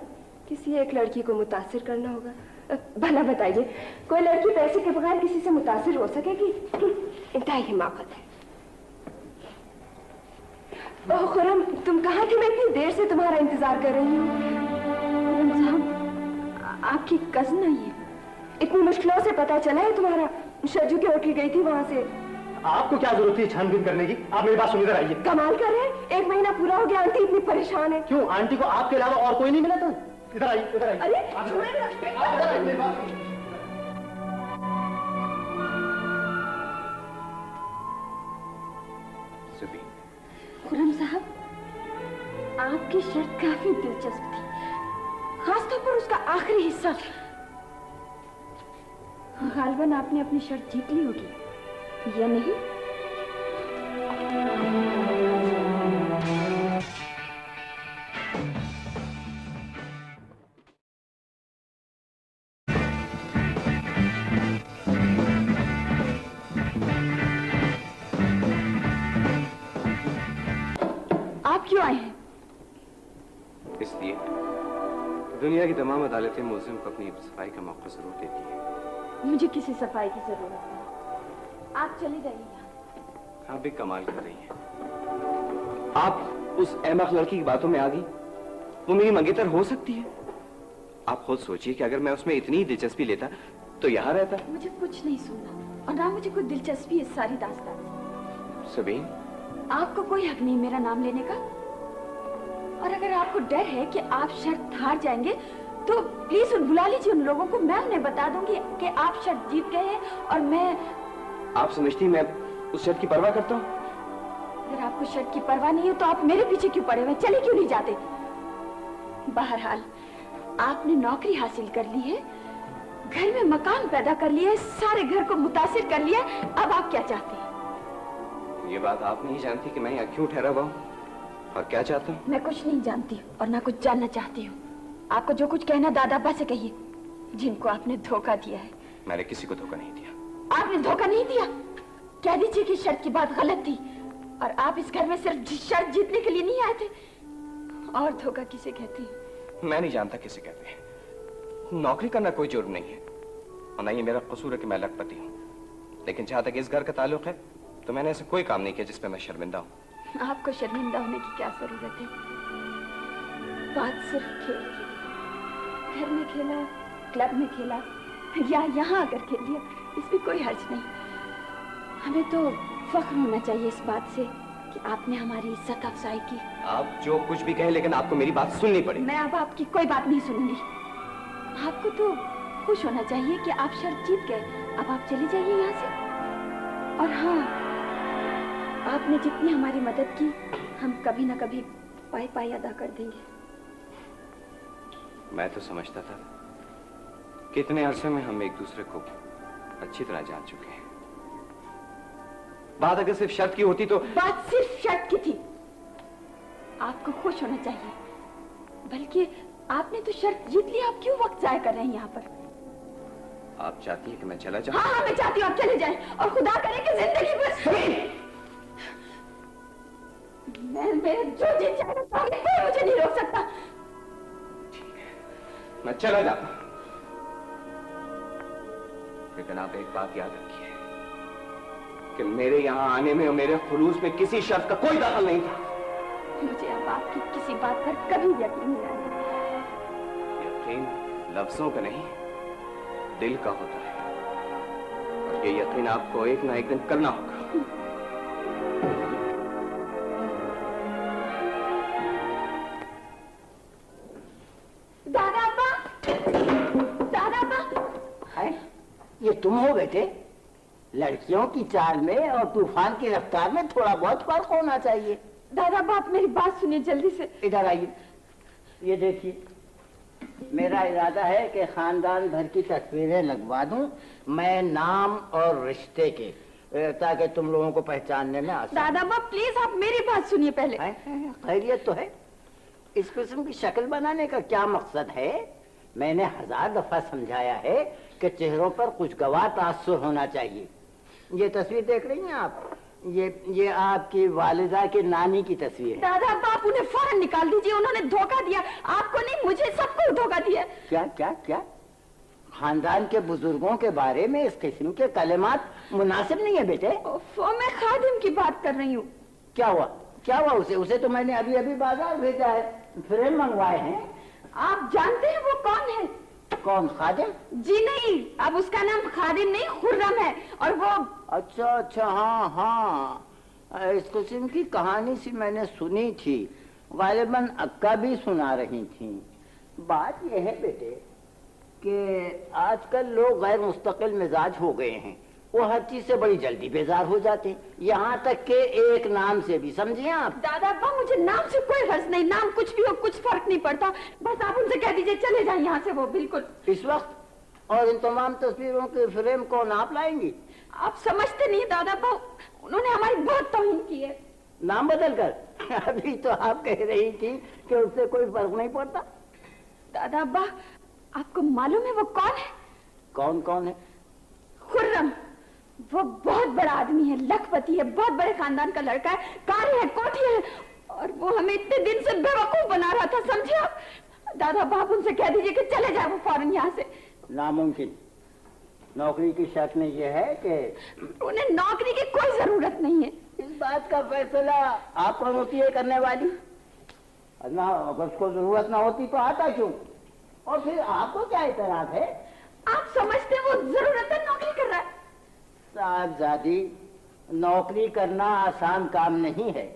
किसी एक लड़की को मुतासिर करना होगा। भला बताइए, कोई लड़की पैसे के बगैर किसी से मुतासिर हो सकेगी? इंतहाई हिमाकत है। ओह खुरम, तुम कहाँ थी? मैं इतनी देर से तुम्हारा इंतजार कर रही हूँ। आपकी कज़न आई है? इतनी मुश्किलों से पता चला है तुम्हारा। शजू के होटल गई थी, वहां से। आपको क्या जरूरत थी छानबीन करने की? आप मेरी बात सुन, इधर आइए। कमाल कर रहे हैं, 1 महीना पूरा हो गया, आंटी इतनी परेशान है। क्यों, आंटी को आपके अलावा और कोई नहीं मिला था? इधर आइए। अरे खुरम साहब, आपकी शर्त काफी दिलचस्प थी, खासतौर पर उसका आखिरी हिस्सा। गालिबन आपने अपनी शर्त जीत ली होगी, या नहीं? आप क्यों आए हैं? इसलिए दुनिया की तमाम अदालतें मुल्जिम को अपनी सफाई का मौका जरूर देती हैं। मुझे किसी सफाई की जरूरत नहीं, आप चले जाइए यहाँ। आप भी कमाल कर रही हैं। आप उस अहमक लड़की की बातों में आ गई। वो मेरी मंगेतर हो सकती है? आप खुद सोचिए कि अगर मैं उसमें इतनी दिलचस्पी लेता तो यहाँ रहता। मुझे कुछ नहीं सुनना, और ना मुझे कोई दिलचस्पी इस सारी दास्तान से। सबीन, आपको कोई हक नहीं मेरा नाम लेने का, और अगर आपको डर है कि आप शर्त हार जाएंगे तो प्लीज बुला लीजिए उन लोगों को, मैं उन्हें बता दूंगी कि आप शर्त जीत गए हैं और मैं। आप समझती मैं उस शर्त की परवाह करता हूँ? अगर आपको शर्त की परवाह नहीं है तो आप मेरे पीछे क्यों पड़े हुए, चले क्यों नहीं जाते? बहरहाल आपने नौकरी हासिल कर ली है, घर में मकान पैदा कर लिया है, सारे घर को मुतासिर कर लिया, अब आप क्या चाहते हैं? ये बात आप नहीं जानती कि मैं यहाँ क्यों ठहरा हुआ हूँ और क्या चाहता हूँ? मैं कुछ नहीं जानती और ना कुछ जानना चाहती हूँ। आपको जो कुछ कहना दादा अब्बा से कहिए, जिनको आपने धोखा दिया है। मैंने किसी को धोखा नहीं दिया। आपने धोखा नहीं दिया? कह दीजिए कि शर्त की बात गलत थी और आप इस घर में सिर्फ शर्त जीतने के लिए नहीं आए थे। और धोखा किसे कहते हैं? मैं नहीं जानता किसे कहते हैं। नौकरी करना कोई जुर्म नहीं है और न ये मेरा कसूर है कि मैं लखपति हूँ, लेकिन जहाँ तक इस घर का ताल्लुक है तो मैंने ऐसा कोई काम नहीं किया जिस पे मैं शर्मिंदा हूँ। आपको शर्मिंदा होने की क्या जरूरत है? बात सिर्फ खेल की, घर में खेला, क्लब में खेला या यहाँ आकर खेल लिया, इसमें कोई हर्ज नहीं। हमें तो फख्र होना चाहिए इस बात से कि आपने हमारी इज्जत अफजाई की। आप जो कुछ भी कहें लेकिन आपको मेरी बात सुननी पड़ेगी। मैं अब आपकी कोई बात नहीं सुनूंगी। आपको तो खुश होना चाहिए कि आप शर्त जीत गए, अब आप चले जाइए यहाँ से। और हाँ, आपने जितनी हमारी मदद की हम कभी ना कभी पाई पाई अदा कर देंगे। मैं तो समझता था कितने अरसे में हम एक दूसरे को अच्छी तरह जान चुके हैं। बात अगर सिर्फ शर्त की होती तो। बात सिर्फ शर्त की थी। आपको खुश होना चाहिए, बल्कि आपने तो शर्त जीत ली, आप क्यों वक्त जाया कर रहे हैं यहाँ पर? आप चाहती हैं कि मैं चला जाऊं? हाँ, मैं चाहती हूँ आप चले जाएं और खुदा करे कि जिंदगी भर मैं जो जी चाहता कोई मुझे नहीं रोक सकता। ठीक है, मैं चला जाता, लेकिन आप एक बात याद रखिए कि मेरे यहाँ आने में और मेरे खुलूस में किसी शर्त का कोई दखल नहीं था। मुझे अब आपकी किसी बात पर कभी यकीन नहीं आएगा। यकीन लफ्जों का नहीं, दिल का होता है, और ये यकीन आपको एक ना एक दिन करना होगा। दादा अब्बा, दादा अब्बा। ये तुम हो बेटे? लड़कियों की चाल में और तूफान की रफ्तार में थोड़ा बहुत फर्क होना चाहिए। दादा अब्बा, आप मेरी बात सुनिए जल्दी से। इधर आइए, ये देखिए, मेरा इरादा है कि खानदान भर की तस्वीरें लगवा दूं मैं, नाम और रिश्ते के, ताकि तुम लोगों को पहचानने में आसान। दादा अब्बा प्लीज आप मेरी बात सुनिए पहले। खैरियत तो है? इस किस्म की शक्ल बनाने का क्या मकसद है? मैंने 1000 दफा समझाया है कि चेहरों पर खुशगवार तासुर होना चाहिए। ये तस्वीर देख रही हैं आप? ये आपकी वालिदा की नानी की तस्वीर है। दादा अब्बा आप उन्हें फौरन निकाल दीजिए, उन्होंने धोखा दिया, आपको नहीं मुझे सबको धोखा दिया। क्या क्या क्या? खानदान के बुजुर्गों के बारे में इस किस्म के कलेमात मुनासिब नहीं है बेटे। मैं खादिम की बात कर रही हूँ। क्या हुआ? क्या हुआ उसे? उसे तो मैंने अभी अभी बाजार भेजा है, फ्रेम मंगवाए हैं। आप जानते हैं वो कौन है? कौन? खादिम? जी नहीं, अब उसका नाम खादिम नहीं खुर्रम है, और वो। अच्छा अच्छा, हाँ हाँ, इस किस्म की कहानी सी मैंने सुनी थी, गालिबन अक्का भी सुना रही थी। बात यह है बेटे कि आजकल लोग गैर मुस्तकिल मिजाज हो गए हैं, वो हर चीज से बड़ी जल्दी बेजार हो जाते हैं, यहाँ तक के एक नाम से भी, समझिए आप? दादा अब्बा मुझे नाम से कोई हर्ज नहीं, नाम कुछ भी हो कुछ फर्क नहीं पड़ता, बस आप उनसे कह दीजिए चले जाए यहाँ से वो बिल्कुल इस वक्त। और इन तमाम तस्वीरों के फ्रेम कौन आप लाएंगी? आप समझते नहीं दादा अब्बा, उन्होंने हमारी बहुत तौहीन की है। नाम बदल कर? अभी तो आप कह रही थी कि उससे कोई फर्क नहीं पड़ता। दादा अब्बा आपको मालूम है वो कौन है? कौन कौन है? खुर्रम, वो बहुत बड़ा आदमी है, लखपति है, बहुत बड़े खानदान का लड़का है, कार है, कोठी है, और वो हमें इतने दिन से बेवकूफ बना रहा था, समझे आप? दादा बाप उनसे कह दीजिए कि चले जाए वो फौरन यहाँ से। नामुमकिन। नौकरी की शर्त में यह है कि उन्हें नौकरी की कोई जरूरत नहीं है। इस बात का फैसला आप कौन होती है करने वाली? ना अगर उसको जरूरत ना होती तो आता क्यों? और फिर आपको क्या इतराज है? आप समझते हैं वो जरूरतन नौकरी कर रहा है? साहबजादी, नौकरी करना आसान काम नहीं है,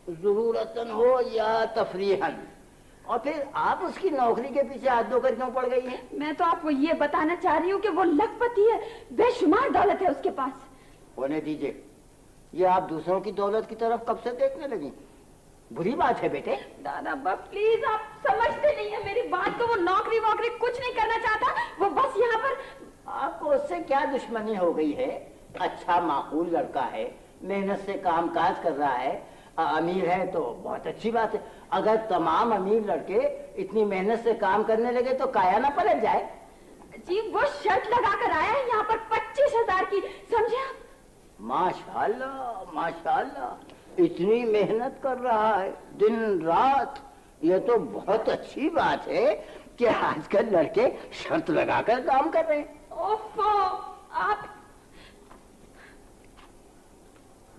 जरूरतन हो या तफरीहन। और फिर आप उसकी नौकरी के पीछे हाथ धोकर क्यों पड़ गई हैं? मैं तो आपको ये बताना चाह रही हूँ कि वो लखपति है, बेशुमार दौलत है उसके पास। होने दीजिए, ये आप दूसरों की दौलत की तरफ कब से देखने लगी? बुरी बात है बेटे। दादा प्लीज, आप समझते नहीं है मेरी बात को। वो नौकरी वोकरी कुछ नहीं करना चाहता, वो बस यहाँ पर। आपको उससे क्या दुश्मनी हो गई है? अच्छा माकूल लड़का है, मेहनत से काम काज कर रहा है, अमीर है तो बहुत अच्छी बात है। अगर तमाम अमीर लड़के इतनी मेहनत से काम करने लगे तो काया ना पलट जाए। जी वो शर्त लगा कर आया है यहाँ पर 25,000 की, समझे आप? माशाल्लाह माशाल्लाह, इतनी मेहनत कर रहा है दिन रात। ये तो बहुत अच्छी बात है कि आजकल लड़के शर्त लगाकर काम कर रहे हैं। ओफो, आप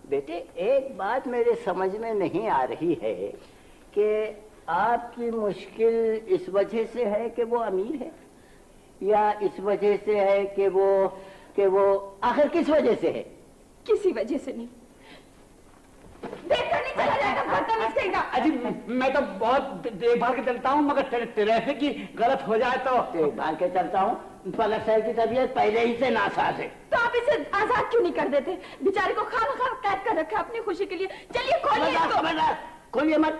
बेटे एक बात मेरे समझ में नहीं आ रही है कि आपकी मुश्किल इस वजह से है कि वो अमीर है, या इस वजह से है कि वो आखिर किस वजह से है? किसी वजह से नहीं। देखकर नहीं चला जाएगा, बदतमीज कहेगा। अजी मैं तो बहुत देखभाल के चलता हूँ, मगर ट्रैफिक की गलत हो जाए तो। देखभाल के चलता हूँ, पलक साहब की तबीयत पहले ही से नासाज है। तो आप इसे आजाद क्यों नहीं कर देते? बेचारे को खाना कैद कर रखा अपनी खुशी के लिए। चलिए खोलिए इसको। खोलिए मत।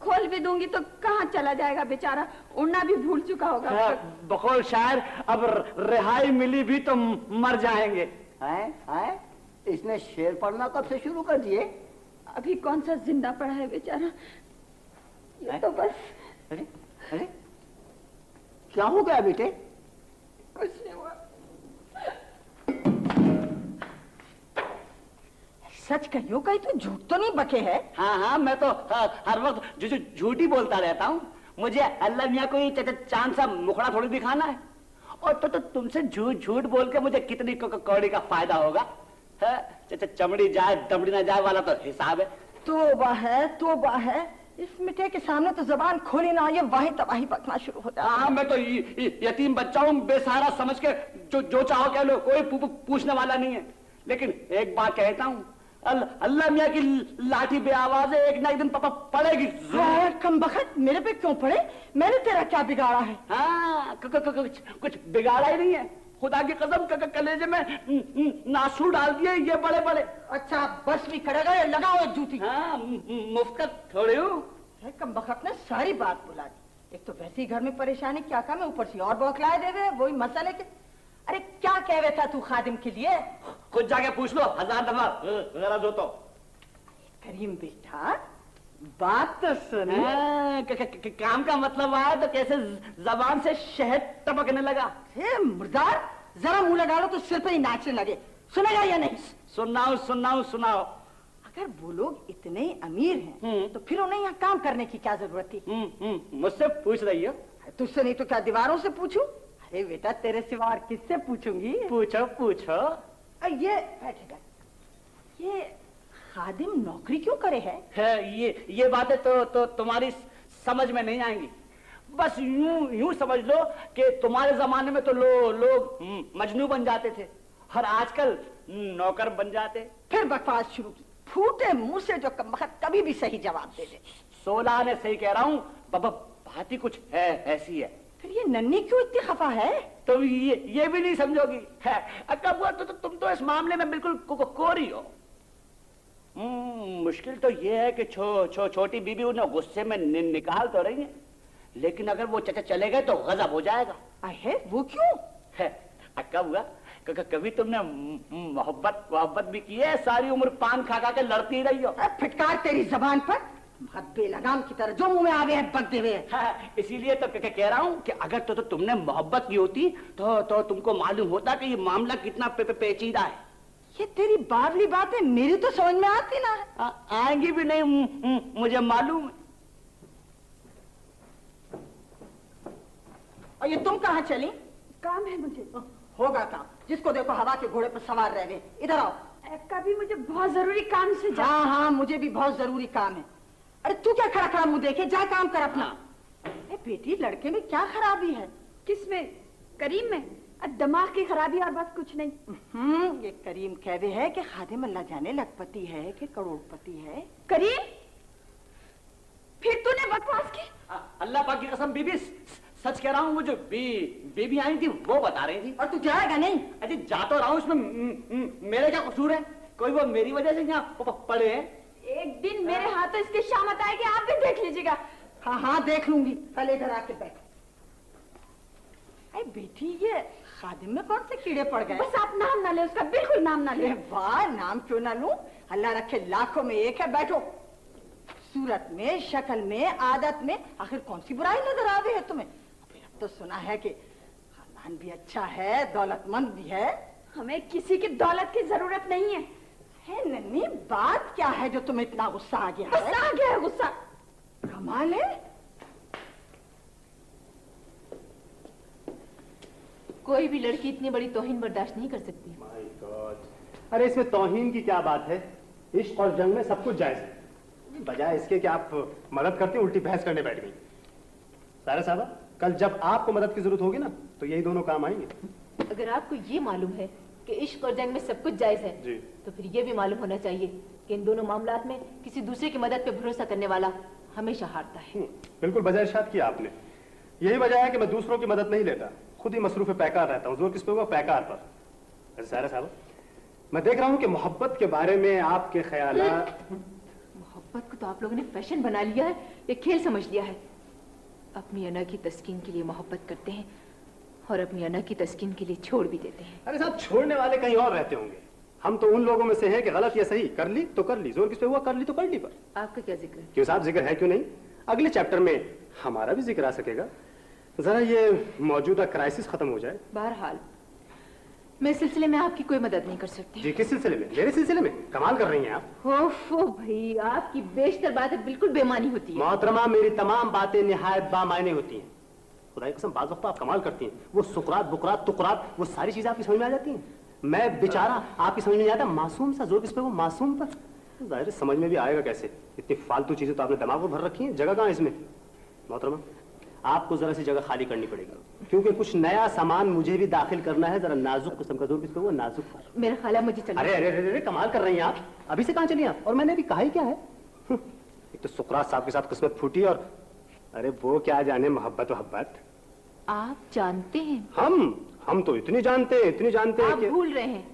खोल भी दूंगी तो कहाँ चला जाएगा बेचारा, उड़ना भी भूल चुका होगा। बकौल शायर, अब रिहाई मिली भी तो मर जाएंगे। हैं? इसने शेर पढ़ना कब से शुरू कर दिए? अभी कौन सा जिंदा पड़ा है बेचारा, ये तो बस। अरे अरे क्या हो गया बेटे? कुछ नहीं हुआ। सच कहियो, कहीं तो झूठ तो नहीं बके है? हाँ मैं तो हर वक्त झूठ ही बोलता रहता हूँ। मुझे अल्लाह मियाँ कोई चांद सा मुखड़ा थोड़ी दिखाना है। और तो तुमसे झूठ बोल के मुझे कितनी कौड़ी का फायदा होगा? चमड़ी जाए दमड़ी ना जाए वाला तो हिसाब है। तोबा है, इस मिठे के सामने तो जबान खोली ना, ये वाही तबाही बकना शुरू हो जाता है। हाँ मैं तो यतीम बच्चा हूँ, बेसहारा समझ के जो चाहो कह लो, कोई पूछने वाला नहीं है। लेकिन एक बात कहता हूँ, अल्लाह मियाँ की लाठी बे आवाज है, एक ना एक दिन पापा पड़ेगी। कम बखत मेरे पे क्यों पड़े? मैंने तेरा क्या बिगाड़ा है? हाँ कुछ बिगाड़ा ही नहीं है। खुदा की कसम कलेजे में नासूर डाल दिए ये बड़े बड़े। अच्छा बस भी करेगा, लगाओ एक जूती। हाँ मुफ्त थोड़ी हूँ। कम बखत ने सारी बात बुला दी। एक तो वैसे ही घर में परेशानी क्या काम है, ऊपर से और बौखलाए दे रहे, वही मसले के। अरे क्या कह रहे था तू खादिम के लिए? खुद जाके पूछ लो 1000 दफा जरा जो तो। करीम बेटा बात तो सुन। काम का मतलब आया तो कैसे जबान से शहद टपकने लगा। मुर्दार, जरा मुंह लगा लो तो सिर पे ही नाचने लगे। सुनेगा या नहीं? सुनाओ। अगर वो लोग इतने अमीर हैं तो फिर उन्हें यहाँ काम करने की क्या जरूरत थी? मुझसे पूछ रही हो? तुझसे नहीं तो क्या दीवारों से पूछूं? अरे बेटा तेरे सिवा और किससे पूछूंगी? पूछो। ये बैठेगा, ये खादिम नौकरी क्यों करे है? ये बातें तो तुम्हारी समझ में नहीं आएंगी। बस यूं समझ लो कि तुम्हारे जमाने में तो लोग मजनू बन जाते थे और आजकल नौकर बन जाते। फिर बकवास शुरू की, फूटे मुंह से जो कभी भी सही जवाब दे दे। 16 ने सही कह रहा हूँ, बाबा बात ही कुछ है ऐसी है। फिर ये नन्ही क्यों इतनी खफा है? तुम ये भी नहीं समझोगी है। कब हुआ तो तुम तो इस मामले में बिल्कुल कोरी हो। मुश्किल तो ये है कि छोटी बीबी उन्हें गुस्से में निकाल तो रही है, लेकिन अगर वो चचा चले गए तो गजब हो जाएगा। है वो क्यों है? कब हुआ कभी तुमने मोहब्बत भी की है? सारी उम्र पान खा के लड़ती रही हो। फिटकार तेरी जबान पर, बेलगाम की तरह जो मुंह में आवे हैं बकते हुए। इसीलिए तो कह रहा हूँ कि अगर तो तुमने मोहब्बत की होती तो तुमको मालूम होता कि ये मामला कितना पेचीदा है। ये तेरी बावली बातें मेरी तो समझ में आती ना है। आएंगी भी नहीं, मुझे मालूम है। और ये तुम कहाँ चली? काम है मुझे। होगा काम, जिसको देखो हवा के घोड़े पर सवार रह गए। इधर आओ। कभी मुझे बहुत जरूरी काम से जा। हाँ मुझे भी बहुत जरूरी काम है। अरे तू क्या खड़ा खड़ा मुंह देखे, जा काम कर अपना। बेटी लड़के में क्या खराबी है? किसमें? करीम में? दिमाग की खराबी और बस कुछ नहीं। ये करीम कहवे है कि खादिम अल्लाह जाने लखपति है कि करोड़पति है। करीम फिर तूने बकवास की? अल्लाह पाक की कसम बीबी, सच कह रहा हूँ। वो जो बीबी आई थी वो बता रही थी। और तू जाएगा नहीं? अरे जा तो रहा हूँ, उसमें मेरा क्या कसूर है? कोई वो मेरी वजह से यहाँ पड़े हैं? एक दिन मेरे हाथों इसकी शामत आएगी, आप भी देख लीजिएगा। हाँ हाँ देख लूंगी, पहले इधर आके बैठ। अरे बेटी, ये खादिम में कौन से कीड़े पड़ गए? बस आप नाम ना ले उसका, बिल्कुल नाम ना ले। वाह, नाम क्यों ना लूं? अल्लाह रखे लाखों में एक है। बैठो। सूरत में, शक्ल में, आदत में आखिर कौन सी बुराई नजर आ रही है तुम्हें? अब तो सुना है कि खानदान भी अच्छा है, दौलतमंद भी है। हमें किसी की दौलत की जरूरत नहीं है। नन्नी, बात क्या है जो तुम्हें इतना गुस्सा आ गया? बस आ गया है गुस्सा। कमाल है। कोई भी लड़की इतनी बड़ी तौहीन बर्दाश्त नहीं कर सकती। माय गॉड, अरे इसमें तौहीन की क्या बात है? इश्क और जंग में सब कुछ जायज है। बजाय इसके कि आप मदद करते उल्टी बहस करने बैठ गई। सारा साहबा, कल जब आपको मदद की जरूरत होगी ना, तो यही दोनों काम आएंगे। अगर आपको ये मालूम है कि इश्क और जंग में सब कुछ जायज है जी, तो फिर ये भी मालूम होना चाहिए कि इन दोनों मामलात में किसी दूसरे की मदद पे भरोसा करने वाला हमेशा हारता है। बिल्कुल बजाय इरशाद किया आपने। यही वजह है कि मैं दूसरों की मदद नहीं लेता, खुद ही मसरूफ पैकार रहता हूँ। जोर किस पे हुआ? पैकार पर। सारा साहब, मैं देख रहा हूँ कि मोहब्बत के बारे में आपके ख्याल। मोहब्बत को तो आप लोगों ने फैशन बना लिया है, ये खेल समझ लिया है। अपनी अना की तस्कीन के लिए मोहब्बत करते हैं और अपनी अना की तस्कीन के लिए छोड़ भी देते हैं। अरे साहब, छोड़ने वाले कहीं और रहते होंगे। हम तो उन लोगों में से हैं कि गलत या सही, कर ली तो कर ली, जोर किस पे हुआ? कर ली तो कर ली पर। आपका क्या जिक्र है? क्यों साहब, जिक्र है क्यों नहीं? अगले चैप्टर में हमारा भी जिक्र आ सकेगा। जरा ये मौजूदा क्राइसिस खत्म हो जाए। बहरहाल मैं इस सिलसिले में आपकी कोई मदद नहीं कर सकती। जी, किस सिलसिले में? मेरे सिलसिले में? कमाल कर रही हैं आप। ओफो भाई, आपकी बेशतर बातें बिल्कुल बेमानी होती है। मोहतरमा, मेरी तमाम बातें निहायत बामायने होती हैं। खुदा की कसम, बाज़ वक्त आप कमाल करती हैं। वो सुकरात, बुकरात, तुकरात, वो सारी चीजें आपकी समझ में आ जाती हैं। मैं बेचारा आपकी समझ में नहीं आता। मासूम सा जोर किस पे? वो मासूम पर। जाहिर समझ में भी आएगा कैसे? इतनी फालतू चीजें तो आपने दिमाग में भर रखी हैं। जगह कहाँ इसमें? मोहतरमा, आपको जरा सी जगह खाली करनी पड़ेगी, क्योंकि कुछ नया सामान मुझे भी दाखिल करना है। जरा नाजुक किस्म का। जोर किस पे? वो नाजुक पर। मेरा ख्याल है मुझे चलना। अरे अरे अरे, कमाल कर रही हैं आप। अभी से कहाँ चली आप? और मैंने अभी कहा ही क्या है? एक तो सुकरात साहब के साथ किस्मत फूटी, और अरे वो क्या जाने मोहब्बत वहब्बत। आप जानते हैं? हम तो इतनी जानते हैं आप कि भूल रहे हैं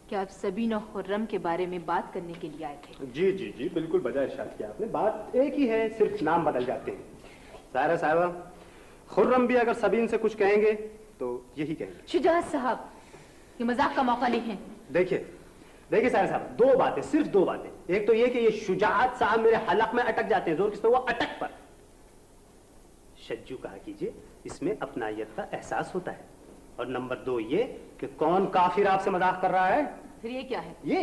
कि आप सबीना खुर्रम के बारे में बात करने के लिए आए थे। जी जी जी, बिल्कुल बजाय इरशाद किया आपने। बात एक ही है, सिर्फ नाम बदल जाते हैं। सारा साहबा, खुर्रम भी अगर सबीन से कुछ कहेंगे तो यही कहेंगे। शुजात साहब, ये मजाक का मौका नहीं है। देखिए सारा साहब, दो बातें, सिर्फ दो बातें। एक तो ये कि ये शुजात साहब मेरे हलक में अटक जाते हैं। जोर किस पे? वो अटक पर। शज्जू कहा कीजिए, इसमें अपनायत का एहसास होता है। और नंबर दो ये कि कौन काफिर आपसे मजाक कर रहा है। फिर ये क्या है? ये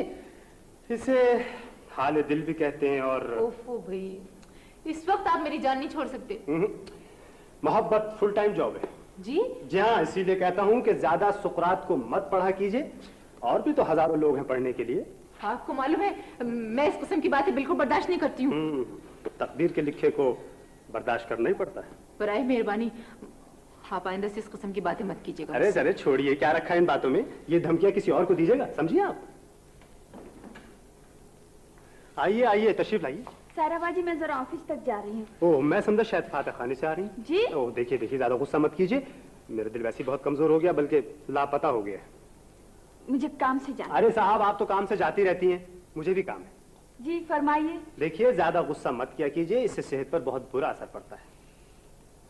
इसे हाल दिल भी कहते हैं। और ओफो भाई, इस वक्त आप मेरी जान नहीं छोड़ सकते। मोहब्बत फुल टाइम जॉब है। जी हाँ, इसीलिए कहता हूँ कि ज्यादा सुकरात को मत पढ़ा कीजिए। और भी तो हजारों लोग हैं पढ़ने के लिए। आपको मालूम है, मैं इस किस्म की बातें बिल्कुल बर्दाश्त नहीं करती हूँ। तकदीर के लिखे को बर्दाश्त करना ही पड़ता है। बराए मेहरबानी आप आइंदा से इस किस्म की बातें मत कीजिएगा। अरे छोड़िए, क्या रखा है इन बातों में? ये धमकियां किसी और को दीजिएगा, समझिए आप। आइए आइए, तशरीफ लाइए। सारा बाजी, मैं जरा ऑफिस तक जा रही हूँ। ओह, मैं समझा शायद फातह खाने से आ रही हैं। जी। ओह, देखिए ज्यादा गुस्सा मत कीजिए। मेरा दिल वैसे ही बहुत कमजोर हो गया, बल्कि लापता हो गया। मुझे काम से जाना। अरे साहब, आप तो काम से जाती रहती हैं, मुझे भी काम है। जी फरमाइए। देखिए, ज्यादा गुस्सा मत किया कीजिए, इससे सेहत पर बहुत बुरा असर पड़ता है।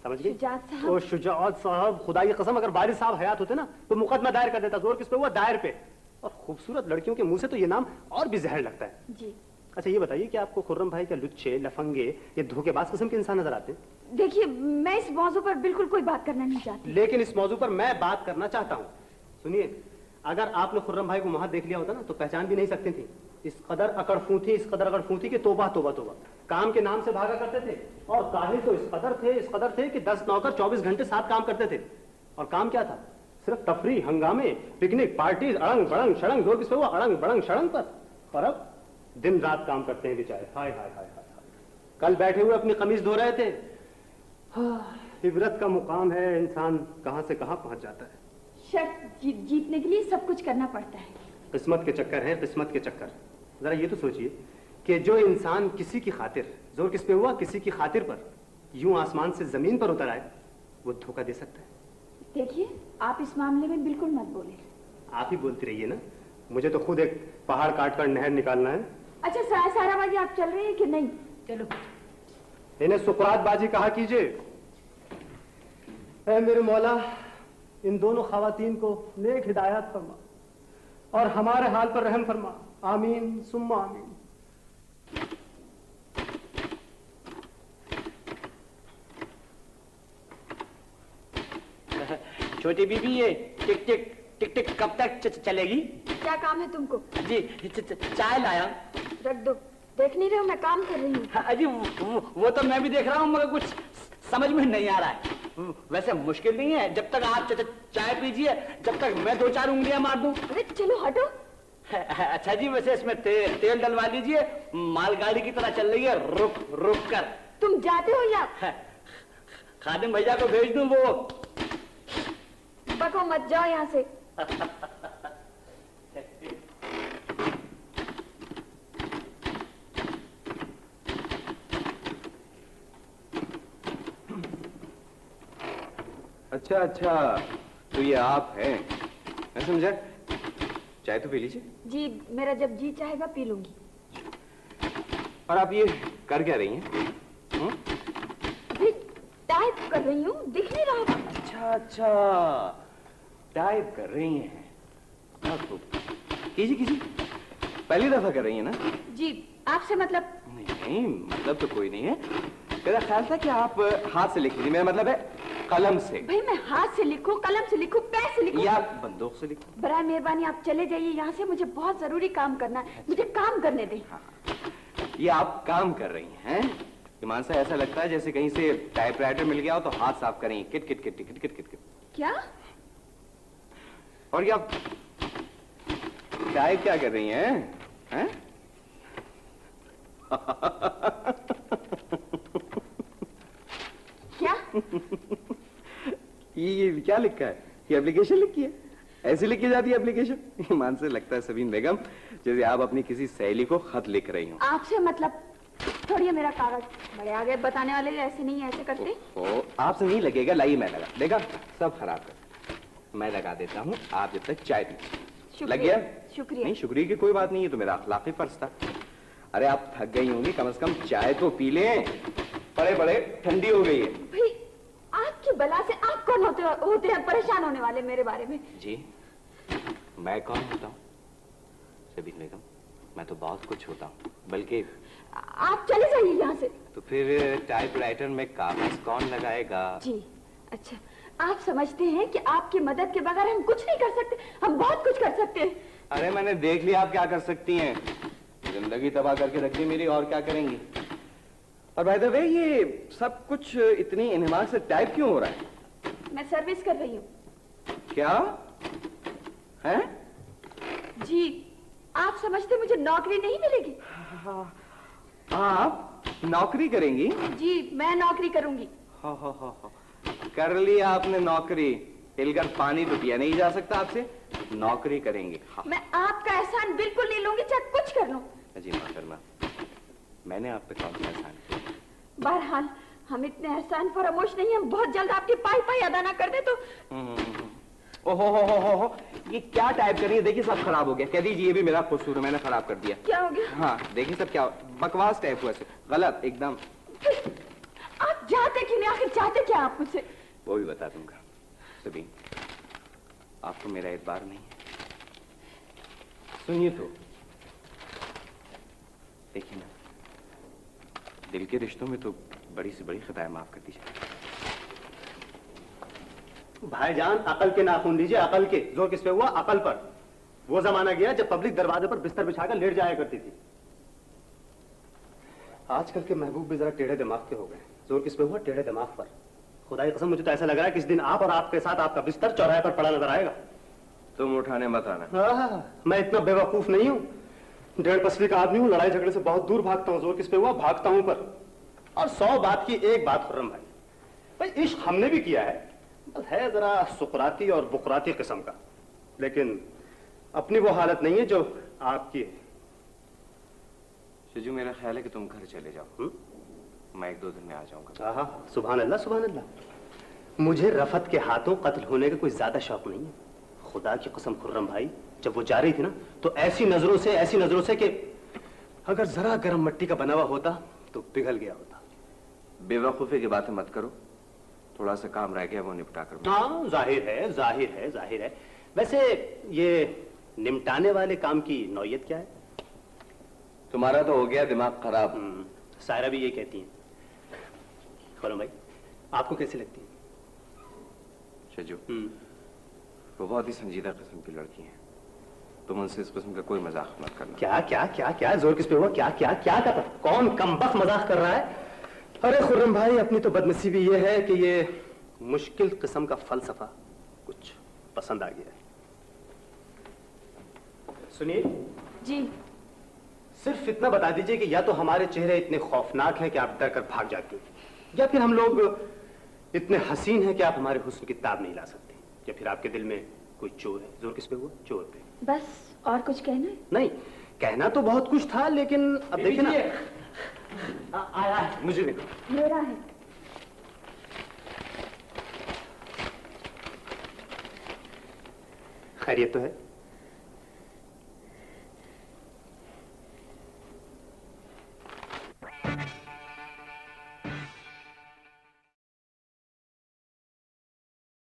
समझ गई? शुजात साहब। ओ शुजात साहब, खुदा की कसम, अगर वारिस साहब हयात होते ना तो मुकदमा दायर कर देता। जोर किस पे हुआ? दायर पे। और खूबसूरत लड़कियों के मुंह से तो ये नाम और भी जहर लगता है। जी। अच्छा ये बताइए कि आपको खुर्रम भाई क्या लुच्चे, लफंगे, ये धोखेबाज किस्म के इंसान नजर आते हैं? देखिए, मैं इस मौजू पर बिल्कुल कोई बात करना नहीं चाहती। लेकिन इस मौजू पर मैं बात करना चाहता हूँ। सुनिए, अगर आपने खुर्रम भाई को वहां देख लिया होता ना तो पहचान भी नहीं सकती थी। इस कदर अकड़फू थी कि तोबा तोबा तोबा। काम के नाम से भागा करते थे, और काहिल तो इस कदर थे कि 10 नौकर 24 घंटे साथ काम करते थे। और काम क्या था? सिर्फ तफरी, हंगामे, पिकनिक, पार्टीज, अड़ंग बड़ंग शड़ंग। जोर किस पे हुआ? अड़ंग बड़ंग शड़ंग पर। और अब दिन रात काम करते हैं बेचारे। हाय हाय हाय हाय। कल बैठे हुए अपनी कमीज धो रहे थे। इबरत का मुकाम है, इंसान कहां से कहां पहुंच जाता है। शर्त जीतने के लिए सब कुछ करना पड़ता है। किस्मत के चक्कर हैं, किस्मत के चक्कर। जरा ये तो सोचिए कि जो इंसान किसी की खातिर, जोर किस पे हुआ, किसी की खातिर पर यूं आसमान से जमीन पर उतर आए, वो धोखा दे सकता है। देखिए, आप इस मामले में बिल्कुल मत बोले। आप ही बोलती रहिए ना, मुझे तो खुद एक पहाड़ काट कर नहर निकालना है। अच्छा, सारा बाजी आप चल रहे हैं कि नहीं? चलो। इन्हें सुकरात बाजी कहा कीजिए। ऐ मेरे मौला, इन दोनों खवातीन को नेक हिदायत फरमा और हमारे हाल पर रहम फरमा। आमीन सुम्मा आमीन। छोटी बीबी, ये टिक टिक टिक टिक कब तक चलेगी? क्या काम है तुमको? जी चाय लाया। रख दो, देख नहीं रहे हो मैं काम कर रही हूँ। हाँ जी, वो तो मैं भी देख रहा हूँ, मगर कुछ समझ में नहीं आ रहा है। वैसे मुश्किल नहीं है, जब तक आप चाय पीजिए, जब तक मैं 2-4 उंगलियां मार दूं। अरे चलो हटो। अच्छा जी, वैसे इसमें तेल डलवा लीजिए, मालगाड़ी की तरह चल रही है, रुक रुक कर। तुम जाते हो या? खादिम भैया को भेज दूं, वो बको मत, जाओ यहाँ से। अच्छा अच्छा, तो ये आप हैं, मैं समझा। चाय तो पी लीजिए। जी, मेरा जब जी चाहेगा पी लूंगी। और आप ये कर क्या रही हैं? जी, टाइप कर रही हूँ, दिख नहीं रहा। अच्छा अच्छा, टाइप कर रही हैं। कीजिए कीजिए, पहली दफा कर रही हैं ना? जी, आपसे मतलब? नहीं, मतलब तो कोई नहीं है। मेरा ख्याल था कि आप हाथ से लिख लीजिए, मेरा मतलब है कलम से। भाई मैं हाथ से लिखूं, कलम से लिखूं, पैर से लिखूं, या बंदूक से लिखूं? बराए मेहरबानी आप चले जाइए यहाँ से, मुझे बहुत जरूरी काम करना है, मुझे काम करने दें। हाँ। ये आप काम कर रही हैं? ईमान से ऐसा लगता है जैसे कहीं से टाइपराइटर मिल गया हो तो हाथ साफ करेंगे, kit kit kit kit kit kit kit. क्या? और क्या टाइप क्या कर रही हैं? हैं? क्या? ये क्या लिखा है? ये एप्लीकेशन लिखी है? ऐसे लिखी जाती है एप्लीकेशन? ईमान से लगता है सबीन बेगम जैसे आप अपनी किसी सहेली को खत लिख रही हो। आपसे मतलब? छोड़िए मेरा कागज, बड़े आगे बताने वाले ऐसे नहीं, ऐसे करते। आपसे नहीं लगेगा, लाइए मैं लगा। देखा, सब खराब कर, मैं लगा देता हूँ, आप जब तक चाय पी। लग गया? शुक्रिया। नहीं, शुक्रिया की कोई बात नहीं है, तो मेरा अखलाकी फर्ज था। अरे आप थक गई होंगी, कम से कम चाय तो पी लें, बड़े बड़े ठंडी हो गई है। भाई आपकी बला से आप कौन होते हैं परेशान होने वाले मेरे बारे में? जी, मैं कौन होता हूँ? सबीन बेगम, मैं तो बहुत कुछ होता हूँ, बल्कि आप चले जाइए यहाँ से। तो फिर टाइपराइटर में कागज कौन लगाएगा? जी अच्छा, आप समझते हैं कि आपकी मदद के बगैर हम कुछ नहीं कर सकते? हम बहुत कुछ कर सकते हैं। अरे मैंने देख लिया आप क्या कर सकती हैं, जिंदगी तबाह करके रख दी मेरी, और क्या करेंगी? और बाय द वे, ये सब कुछ इतनी इन्हिमाक से टाइप क्यों हो रहा है? मैं सर्विस कर रही हूँ। क्या है? जी, आप समझते मुझे नौकरी नहीं मिलेगी? आप नौकरी करेंगी? जी, मैं नौकरी करूंगी। हो। कर ली आपने नौकरी, हिलकर पानी तो पिया नहीं जा सकता आपसे, नौकरी करेंगे। हाँ। मैं आपका एहसान बिल्कुल नहीं लूंगी, चाहे कुछ कर लूं। जी मोहतरमा, मैंने आप पे कौन सा एहसान किया? बहरहाल हम इतने एहसान फरामोश नहीं, हम बहुत जल्द आपकी पाई अदा ना कर दे तो। ओहो, ये क्या टाइप कर रही है? देखिए सब खराब हो गया। कह दीजिए ये भी मेरा कसूर है, मैंने खराब कर दिया। क्या हो गया? हाँ देखिए सब क्या बकवास टाइप हुआ, गलत एकदम। आप चाहते क्यों नहीं? आखिर चाहते क्या आप मुझसे? वो भी बता दूंगा। सबीन, आपको मेरा एतबार नहीं है? सुनिए तो, देखिए ना, दिल के रिश्तों में तो बड़ी से बड़ी खताएं माफ कर दीजिए। भाईजान, अकल के नाखून लीजिए, अकल के। जोर किस पे हुआ? अकल पर। वो जमाना गया जब पब्लिक दरवाजे पर बिस्तर बिछाकर लेट जाया करती थी। आजकल के महबूब भी जरा टेढ़े दिमाग के हो गए। जोर किस पे हुआ? टेढ़े दिमाग पर। खुदाई कसम, मुझे तो ऐसा लग रहा है कि इस दिन आप और आपके साथ आपका बिस्तर चौराहे पर पड़ा नजर आएगा। तुम उठाने मत आना। मैं इतना बेवकूफ नहीं हूँ, 1.5 पसली का आदमी हूँ, लड़ाई झगड़े से बहुत दूर भागता हूँ। जोर किस पे हुआ? भागता हूँ पर। और 100 बात की एक बात खुर्रम भाई, इश्क हमने भी किया है जरा सुकराती और बुकराती किस्म का, लेकिन अपनी वो हालत नहीं है जो आपकी है। शजू, मेरा ख्याल है कि तुम घर चले जाओ। मैं 1-2 दिन में आ जाऊंगा। आहा, सुभान अल्लाह, सुभान अल्लाह। मुझे रफत के हाथों कत्ल होने का कोई ज्यादा शौक नहीं है। खुदा की कसम खुर्रम भाई, जब वो जा रही थी ना, तो ऐसी नजरों से कि अगर जरा गर्म मिट्टी का बना हुआ होता तो पिघल गया होता। बेवकूफी की बातें मत करो, थोड़ा सा काम रह गया, वो निपटा कर। हाँ, जाहिर है। वैसे ये निपटाने वाले काम की नौयत क्या है? तुम्हारा तो हो गया दिमाग खराब। सायरा भी ये कहती है। खुर्रम भाई, आपको कैसी लगती है? शजू, वो बहुत ही संजीदा किस्म की लड़की है। तुम उनसे इस किस्म का कोई मजाक मत करना। क्या जोर किस पे हुआ? क्या था? कौन कमबख्त मजाक कर रहा है? अरे खुर्रम भाई, अपनी तो बदनसीबी ये है कि ये मुश्किल किस्म का फलसफा कुछ पसंद आ गया है। सुनिए जी, सिर्फ इतना बता दीजिए कि या तो हमारे चेहरे इतने खौफनाक हैं कि आप डर कर भाग जाती हैं, या फिर हम लोग इतने हसीन हैं कि आप हमारे हुस्न की ताब नहीं ला सकते, या फिर आपके दिल में कोई चोर है। जोर किस पे हुआ? चोर पे। बस और कुछ कहना है? नहीं, कहना तो बहुत कुछ था, लेकिन अब देखिए ना। आया, मुझे देखो। मेरा है। खैरियत तो है?